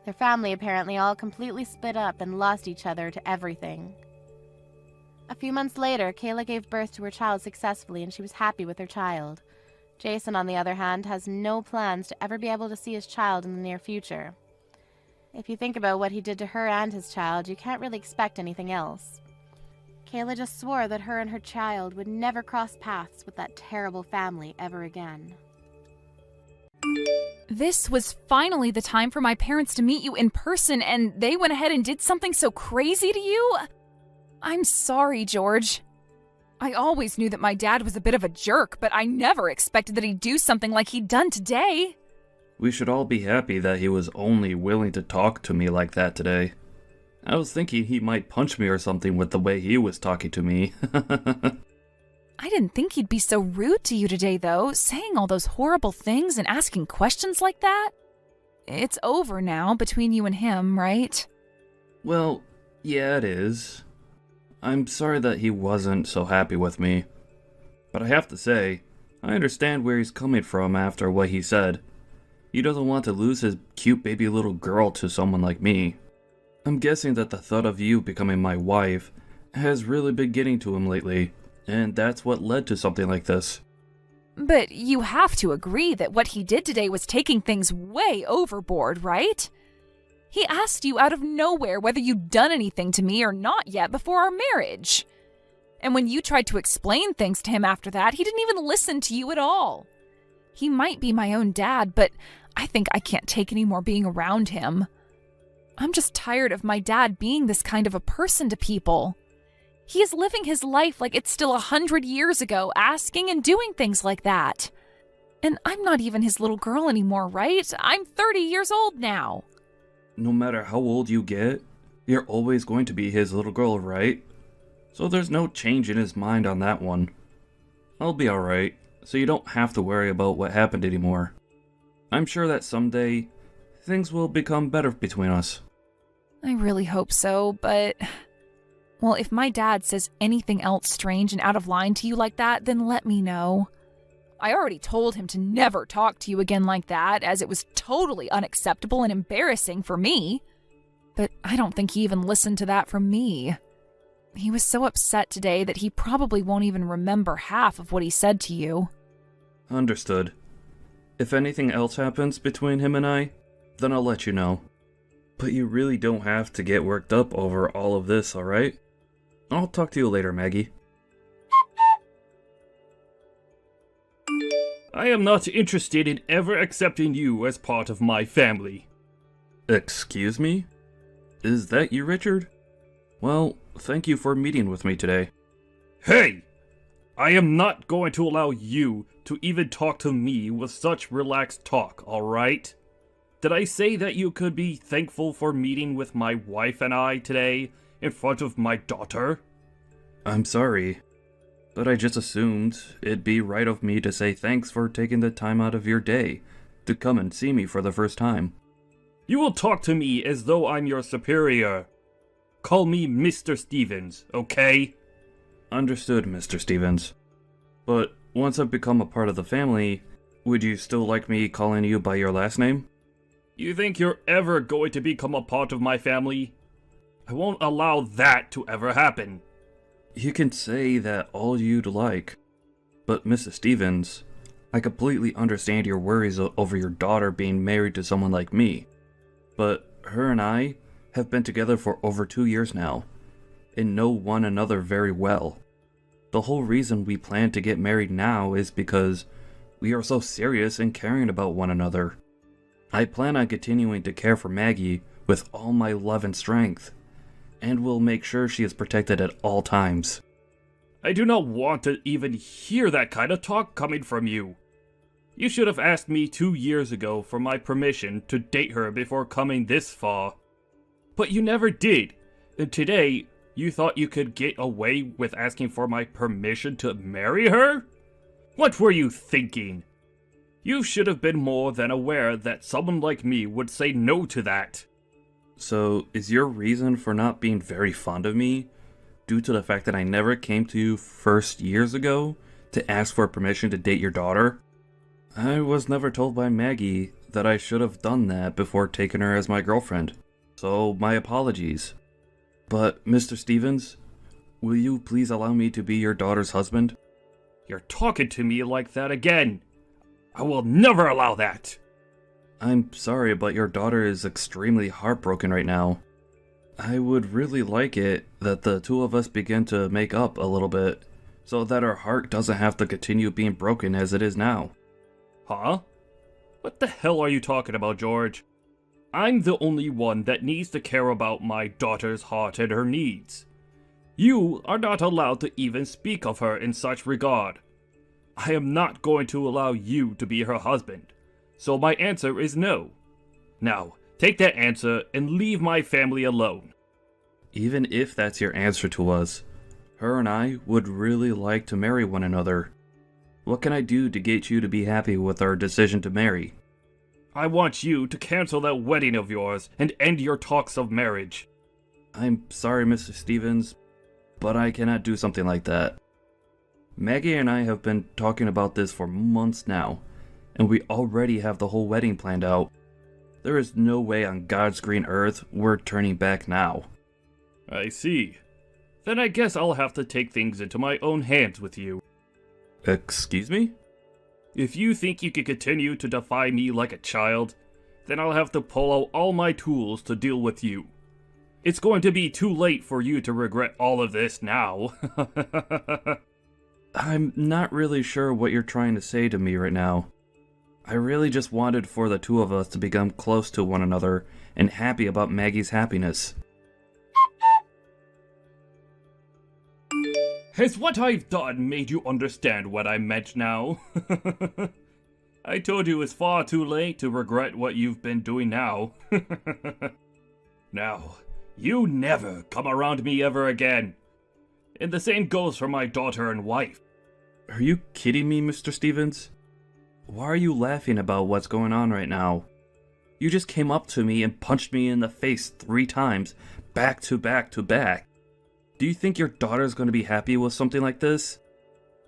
Their family apparently all completely split up and lost each other to everything. A few months later, Kayla gave birth to her child successfully and she was happy with her child. Jason, on the other hand, has no plans to ever be able to see his child in the near future. If you think about what he did to her and his child, you can't really expect anything else. Kayla just swore that her and her child would never cross paths with that terrible family ever again. This was finally the time for my parents to meet you in person, and they went ahead and did something so crazy to you? I'm sorry, George. I always knew that my dad was a bit of a jerk, but I never expected that he'd do something like he'd done today. We should all be happy that he was only willing to talk to me like that today. I was thinking he might punch me or something with the way he was talking to me. I didn't think he'd be so rude to you today, though, saying all those horrible things and asking questions like that. It's over now between you and him, right? Well, yeah, it is. I'm sorry that he wasn't so happy with me. But I have to say, I understand where he's coming from after what he said. He doesn't want to lose his cute baby little girl to someone like me. I'm guessing that the thought of you becoming my wife has really been getting to him lately, and that's what led to something like this. But you have to agree that what he did today was taking things way overboard, right? He asked you out of nowhere whether you'd done anything to me or not yet before our marriage. And when you tried to explain things to him after that, he didn't even listen to you at all. He might be my own dad, but I think I can't take any more being around him. I'm just tired of my dad being this kind of a person to people. He is living his life like it's still 100 years ago, asking and doing things like that. And I'm not even his little girl anymore, right? I'm 30 years old now. No matter how old you get, you're always going to be his little girl, right? So there's no change in his mind on that one. I'll be alright, so you don't have to worry about what happened anymore. I'm sure that someday, things will become better between us. I really hope so, but... Well, if my dad says anything else strange and out of line to you like that, then let me know. I already told him to never talk to you again like that, as it was totally unacceptable and embarrassing for me. But I don't think he even listened to that from me. He was so upset today that he probably won't even remember half of what he said to you. Understood. If anything else happens between him and I, then I'll let you know. But you really don't have to get worked up over all of this, alright? I'll talk to you later, Maggie. I am not interested in ever accepting you as part of my family. Excuse me? Is that you, Richard? Well, thank you for meeting with me today. Hey! I am not going to allow you to even talk to me with such relaxed talk, alright? Did I say that you could be thankful for meeting with my wife and I today in front of my daughter? I'm sorry, but I just assumed it'd be right of me to say thanks for taking the time out of your day to come and see me for the first time. You will talk to me as though I'm your superior. Call me Mr. Stevens, okay? Understood, Mr. Stevens. But once I've become a part of the family, would you still like me calling you by your last name? You think you're ever going to become a part of my family? I won't allow that to ever happen. You can say that all you'd like. But Mrs. Stevens, I completely understand your worries over your daughter being married to someone like me. But her and I have been together for over 2 years now, and know one another very well. The whole reason we plan to get married now is because we are so serious and caring about one another. I plan on continuing to care for Maggie with all my love and strength, and will make sure she is protected at all times. I do not want to even hear that kind of talk coming from you. You should have asked me 2 years ago for my permission to date her before coming this far. But you never did, and today you thought you could get away with asking for my permission to marry her? What were you thinking? You should have been more than aware that someone like me would say no to that. So, is your reason for not being very fond of me due to the fact that I never came to you first years ago to ask for permission to date your daughter? I was never told by Maggie that I should have done that before taking her as my girlfriend, so my apologies. But, Mr. Stevens, will you please allow me to be your daughter's husband? You're talking to me like that again. I will never allow that. I'm sorry, but your daughter is extremely heartbroken right now. I would really like it that the two of us begin to make up a little bit, so that her heart doesn't have to continue being broken as it is now. Huh? What the hell are you talking about, George? I'm the only one that needs to care about my daughter's heart and her needs. You are not allowed to even speak of her in such regard. I am not going to allow you to be her husband, so my answer is no. Now, take that answer and leave my family alone. Even if that's your answer to us, her and I would really like to marry one another. What can I do to get you to be happy with our decision to marry? I want you to cancel that wedding of yours and end your talks of marriage. I'm sorry, Mr. Stevens, but I cannot do something like that. Maggie and I have been talking about this for months now, and we already have the whole wedding planned out. There is no way on God's green earth we're turning back now. I see. Then I guess I'll have to take things into my own hands with you. Excuse me? If you think you can continue to defy me like a child, then I'll have to pull out all my tools to deal with you. It's going to be too late for you to regret all of this now. I'm not really sure what you're trying to say to me right now. I really just wanted for the two of us to become close to one another and happy about Maggie's happiness. Has what I've done made you understand what I meant now? I told you it's far too late to regret what you've been doing now. Now, you never come around me ever again. And the same goes for my daughter and wife. Are you kidding me, Mr. Stevens? Why are you laughing about what's going on right now? You just came up to me and punched me in the face 3 times, back to back to back. Do you think your daughter's going to be happy with something like this?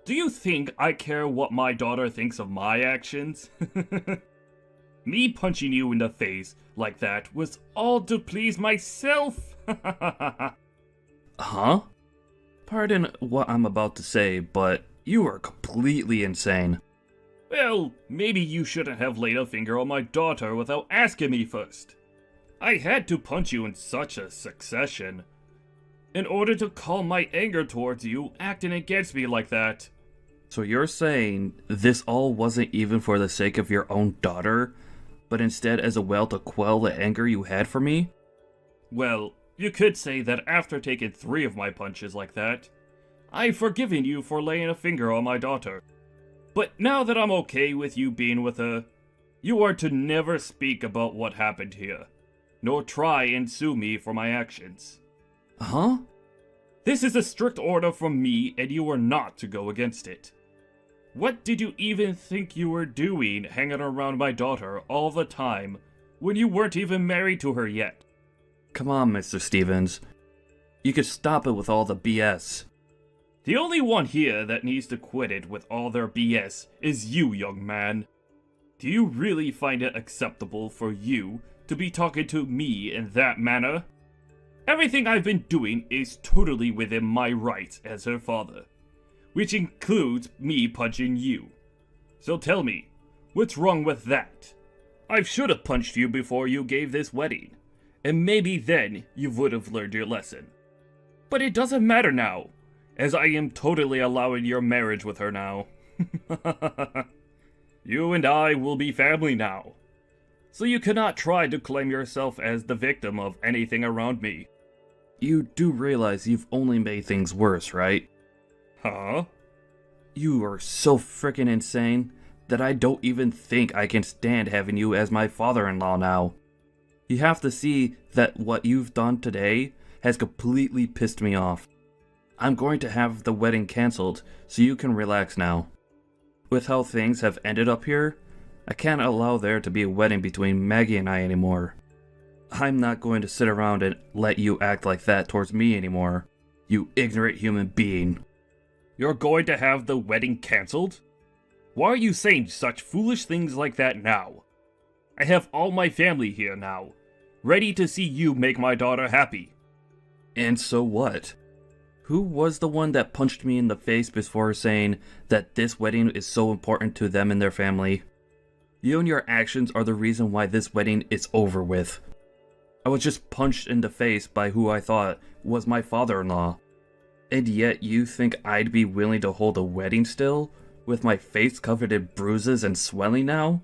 Do you think I care what my daughter thinks of my actions? Me punching you in the face like that was all to please myself. Huh? Pardon what I'm about to say, but you are completely insane. Well, maybe you shouldn't have laid a finger on my daughter without asking me first. I had to punch you in such a succession in order to calm my anger towards you acting against me like that. So you're saying this all wasn't even for the sake of your own daughter, but instead as a way to quell the anger you had for me? Well, you could say that after taking 3 of my punches like that, I've forgiven you for laying a finger on my daughter. But now that I'm okay with you being with her, you are to never speak about what happened here, nor try and sue me for my actions. Huh? This is a strict order from me, and you are not to go against it. What did you even think you were doing hanging around my daughter all the time when you weren't even married to her yet? Come on, Mr. Stevens. You could stop it with all the BS. The only one here that needs to quit it with all their BS is you, young man. Do you really find it acceptable for you to be talking to me in that manner? Everything I've been doing is totally within my rights as her father, which includes me punching you. So tell me, what's wrong with that? I should have punched you before you gave this wedding, and maybe then you would have learned your lesson. But it doesn't matter now, as I am totally allowing your marriage with her now. You and I will be family now, so you cannot try to claim yourself as the victim of anything around me. You do realize you've only made things worse, right? Huh? You are so frickin' insane that I don't even think I can stand having you as my father-in-law now. You have to see that what you've done today has completely pissed me off. I'm going to have the wedding cancelled so you can relax now. With how things have ended up here, I can't allow there to be a wedding between Maggie and I anymore. I'm not going to sit around and let you act like that towards me anymore, you ignorant human being. You're going to have the wedding cancelled? Why are you saying such foolish things like that now? I have all my family here now, ready to see you make my daughter happy. And so what? Who was the one that punched me in the face before saying that this wedding is so important to them and their family? You and your actions are the reason why this wedding is over with. I was just punched in the face by who I thought was my father-in-law. And yet you think I'd be willing to hold a wedding still, with my face covered in bruises and swelling now?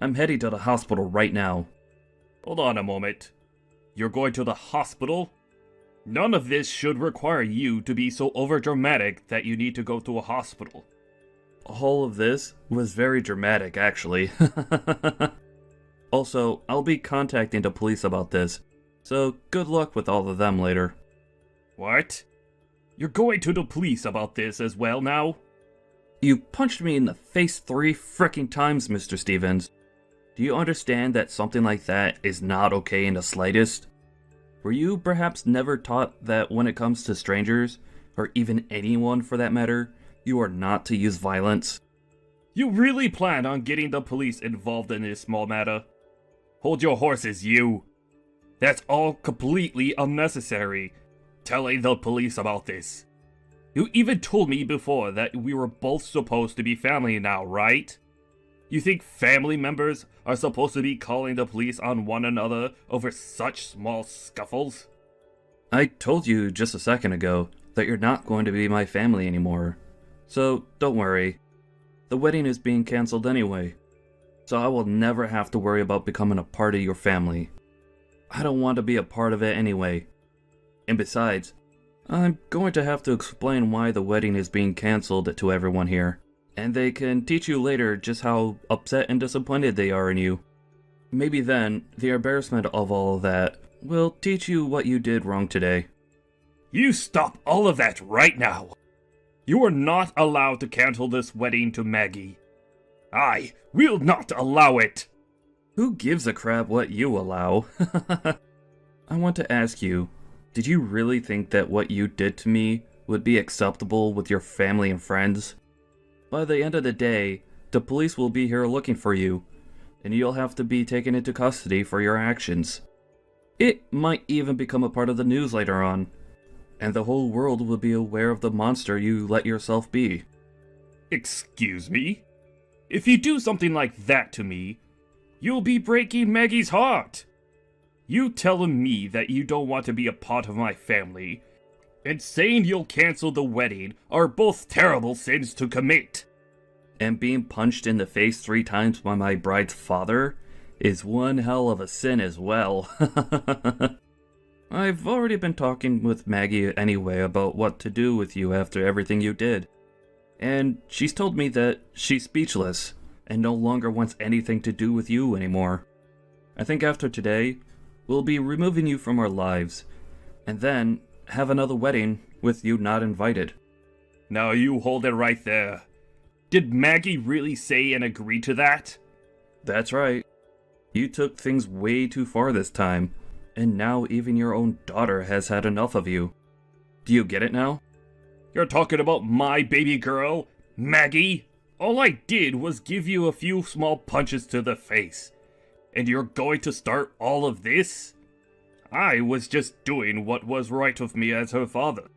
I'm heading to the hospital right now. Hold on a moment. You're going to the hospital? None of this should require you to be so overdramatic that you need to go to a hospital. All of this was very dramatic, actually. Also, I'll be contacting the police about this, so good luck with all of them later. What? You're going to the police about this as well now? You punched me in the face 3 frickin' times, Mr. Stevens. Do you understand that something like that is not okay in the slightest? Were you perhaps never taught that when it comes to strangers, or even anyone for that matter, you are not to use violence? You really plan on getting the police involved in this small matter? Hold your horses, you! That's all completely unnecessary, telling the police about this. You even told me before that we were both supposed to be family now, right? You think family members are supposed to be calling the police on one another over such small scuffles? I told you just a second ago that you're not going to be my family anymore. So don't worry. The wedding is being cancelled anyway. So I will never have to worry about becoming a part of your family. I don't want to be a part of it anyway. And besides, I'm going to have to explain why the wedding is being cancelled to everyone here. And they can teach you later just how upset and disappointed they are in you. Maybe then, the embarrassment of all of that will teach you what you did wrong today. You stop all of that right now. You are not allowed to cancel this wedding to Maggie. I will not allow it. Who gives a crap what you allow? I want to ask you, did you really think that what you did to me would be acceptable with your family and friends? By the end of the day, the police will be here looking for you, and you'll have to be taken into custody for your actions. It might even become a part of the news later on, and the whole world will be aware of the monster you let yourself be. Excuse me? If you do something like that to me, you'll be breaking Maggie's heart. You telling me that you don't want to be a part of my family, and saying you'll cancel the wedding are both terrible sins to commit. And being punched in the face 3 times by my bride's father is one hell of a sin as well. I've already been talking with Maggie anyway about what to do with you after everything you did. And she's told me that she's speechless and no longer wants anything to do with you anymore. I think after today, we'll be removing you from our lives, and then have another wedding with you not invited. Now you hold it right there. Did Maggie really say and agree to that? That's right. You took things way too far this time, and now even your own daughter has had enough of you. Do you get it now? You're talking about my baby girl, Maggie? All I did was give you a few small punches to the face. And you're going to start all of this? I was just doing what was right of me as her father.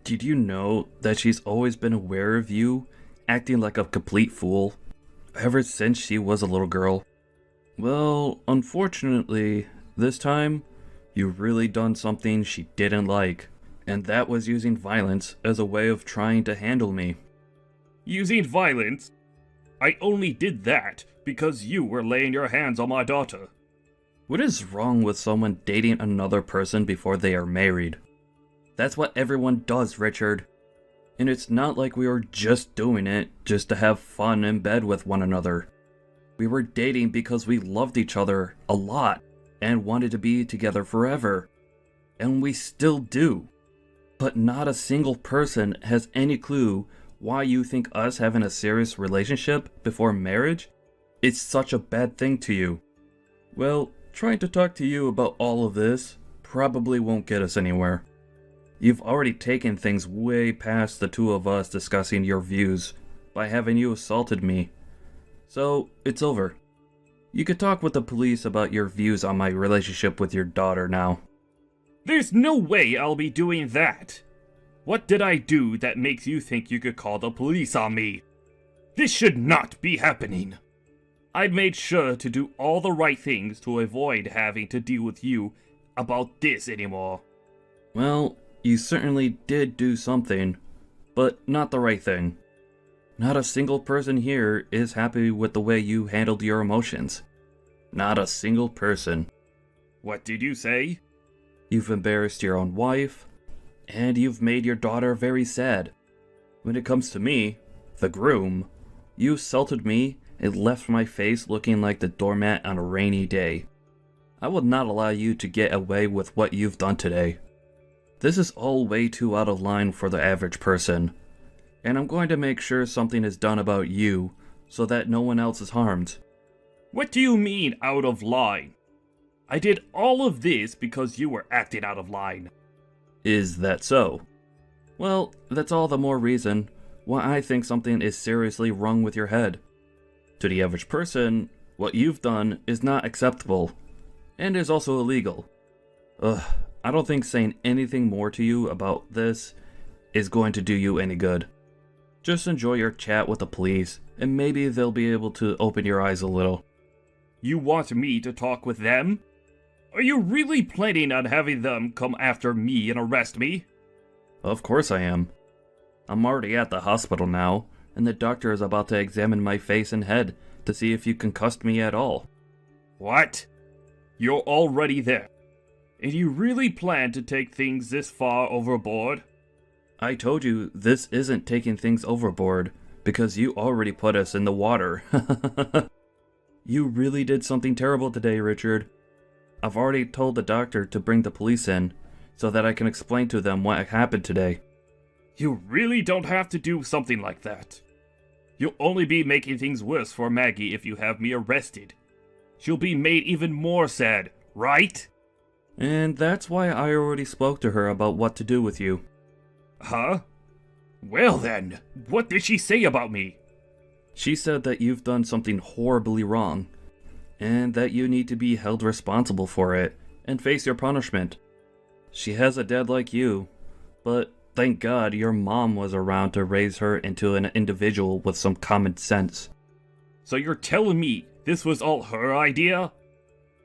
Did you know that she's always been aware of you, acting like a complete fool, ever since she was a little girl? Well, unfortunately, this time, you've really done something she didn't like, and that was using violence as a way of trying to handle me. Using violence? I only did that because you were laying your hands on my daughter. What is wrong with someone dating another person before they are married? That's what everyone does, Richard. And it's not like we were just doing it just to have fun in bed with one another. We were dating because we loved each other a lot and wanted to be together forever. And we still do. But not a single person has any clue why you think us having a serious relationship before marriage is such a bad thing to you. Well, trying to talk to you about all of this probably won't get us anywhere. You've already taken things way past the two of us discussing your views by having you assaulted me. So, it's over. You could talk with the police about your views on my relationship with your daughter now. There's no way I'll be doing that. What did I do that makes you think you could call the police on me? This should not be happening. I made sure to do all the right things to avoid having to deal with you about this anymore. Well, you certainly did do something, but not the right thing. Not a single person here is happy with the way you handled your emotions. Not a single person. What did you say? You've embarrassed your own wife, and you've made your daughter very sad. When it comes to me, the groom, you assaulted me and left my face looking like the doormat on a rainy day. I will not allow you to get away with what you've done today. This is all way too out of line for the average person, and I'm going to make sure something is done about you so that no one else is harmed. What do you mean, out of line? I did all of this because you were acting out of line. Is that so? Well, that's all the more reason why I think something is seriously wrong with your head. To the average person, what you've done is not acceptable, and is also illegal. I don't think saying anything more to you about this is going to do you any good. Just enjoy your chat with the police, and maybe they'll be able to open your eyes a little. You want me to talk with them? Are you really planning on having them come after me and arrest me? Of course I am. I'm already at the hospital now, and the doctor is about to examine my face and head to see if you concussed me at all. What? You're already there. And you really plan to take things this far overboard? I told you this isn't taking things overboard, because you already put us in the water. You really did something terrible today, Richard. I've already told the doctor to bring the police in, so that I can explain to them what happened today. You really don't have to do something like that. You'll only be making things worse for Maggie if you have me arrested. She'll be made even more sad, right? And that's why I already spoke to her about what to do with you. Huh? Well then, what did she say about me? She said that you've done something horribly wrong, and that you need to be held responsible for it and face your punishment. She has a dad like you, but thank God your mom was around to raise her into an individual with some common sense. So you're telling me this was all her idea?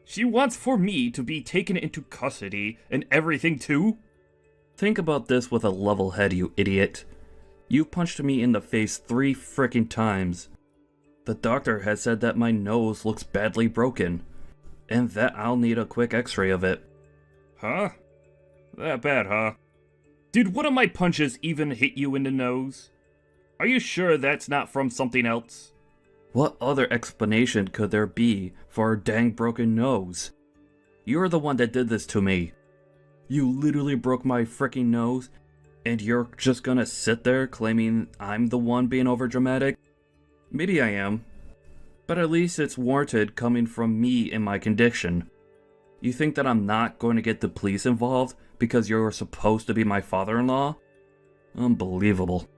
She wants for me to be taken into custody and everything too? Think about this with a level head, you idiot. You punched me in the face 3 frickin' times. The doctor has said that my nose looks badly broken, and that I'll need a quick x-ray of it. Huh? That bad, huh? Did one of my punches even hit you in the nose? Are you sure that's not from something else? What other explanation could there be for a dang broken nose? You're the one that did this to me. You literally broke my frickin' nose, and you're just gonna sit there claiming I'm the one being overdramatic? Maybe I am, but at least it's warranted coming from me in my condition. You think that I'm not going to get the police involved because you're supposed to be my father-in-law? Unbelievable.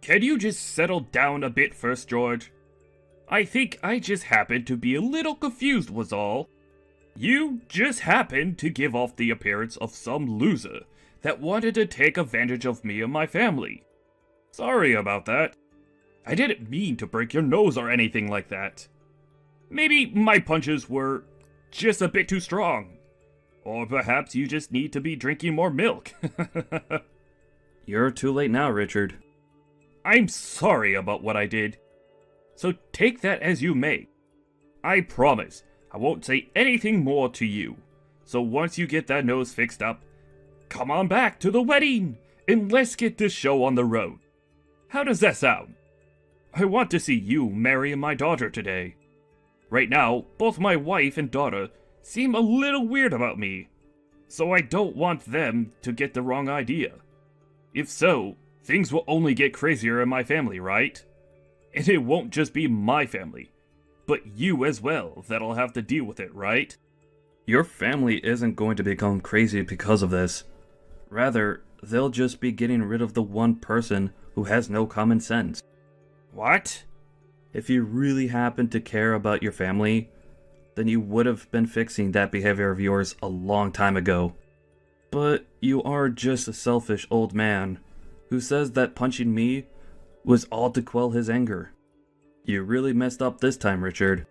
Can you just settle down a bit first, George? I think I just happened to be a little confused was all. You just happened to give off the appearance of some loser that wanted to take advantage of me and my family. Sorry about that. I didn't mean to break your nose or anything like that. Maybe my punches were just a bit too strong. Or perhaps you just need to be drinking more milk. You're too late now, Richard. I'm sorry about what I did. So take that as you may. I promise I won't say anything more to you. So once you get that nose fixed up, come on back to the wedding and let's get this show on the road. How does that sound? I want to see you marry my daughter today. Right now, both my wife and daughter seem a little weird about me, so I don't want them to get the wrong idea. If so, things will only get crazier in my family, right? And it won't just be my family, but you as well that'll have to deal with it, right? Your family isn't going to become crazy because of this. Rather, they'll just be getting rid of the one person who has no common sense. What? If you really happen to care about your family, then you would have been fixing that behavior of yours a long time ago. But you are just a selfish old man who says that punching me was all to quell his anger. You really messed up this time, Richard.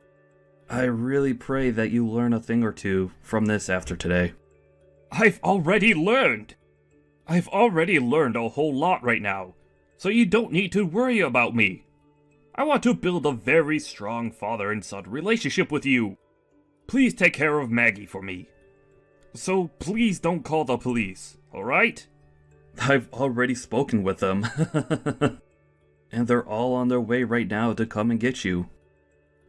I really pray that you learn a thing or two from this after today. I've already learned a whole lot right now, so you don't need to worry about me. I want to build a very strong father and son relationship with you. Please take care of Maggie for me. So please don't call the police, alright? I've already spoken with them. And they're all on their way right now to come and get you.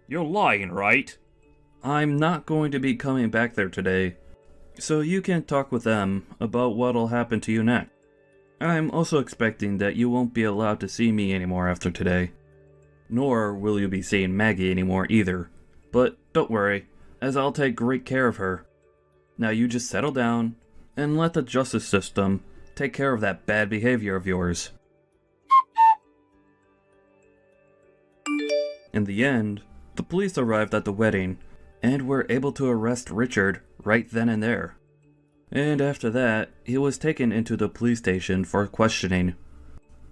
You're lying, right? I'm not going to be coming back there today, so you can talk with them about what'll happen to you next. I'm also expecting that you won't be allowed to see me anymore after today. Nor will you be seeing Maggie anymore either. But don't worry, as I'll take great care of her. Now you just settle down, and let the justice system take care of that bad behavior of yours. In the end, the police arrived at the wedding, and were able to arrest Richard right then and there. And after that, he was taken into the police station for questioning,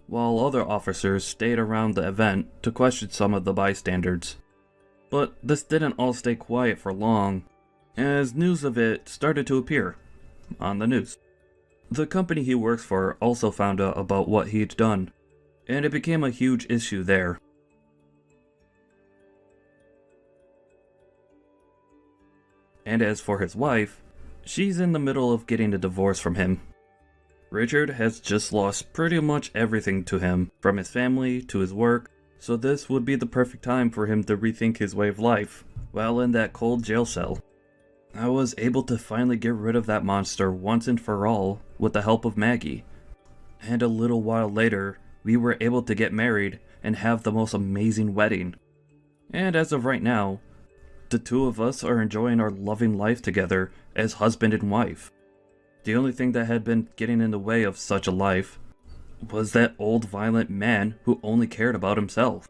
while other officers stayed around the event to question some of the bystanders. But this didn't all stay quiet for long, as news of it started to appear on the news. The company he works for also found out about what he'd done, and it became a huge issue there. And as for his wife, she's in the middle of getting a divorce from him. Richard has just lost pretty much everything to him, from his family to his work, so this would be the perfect time for him to rethink his way of life, while in that cold jail cell. I was able to finally get rid of that monster once and for all with the help of Maggie. And a little while later, we were able to get married and have the most amazing wedding. And as of right now, the two of us are enjoying our loving life together as husband and wife. The only thing that had been getting in the way of such a life was that old violent man who only cared about himself.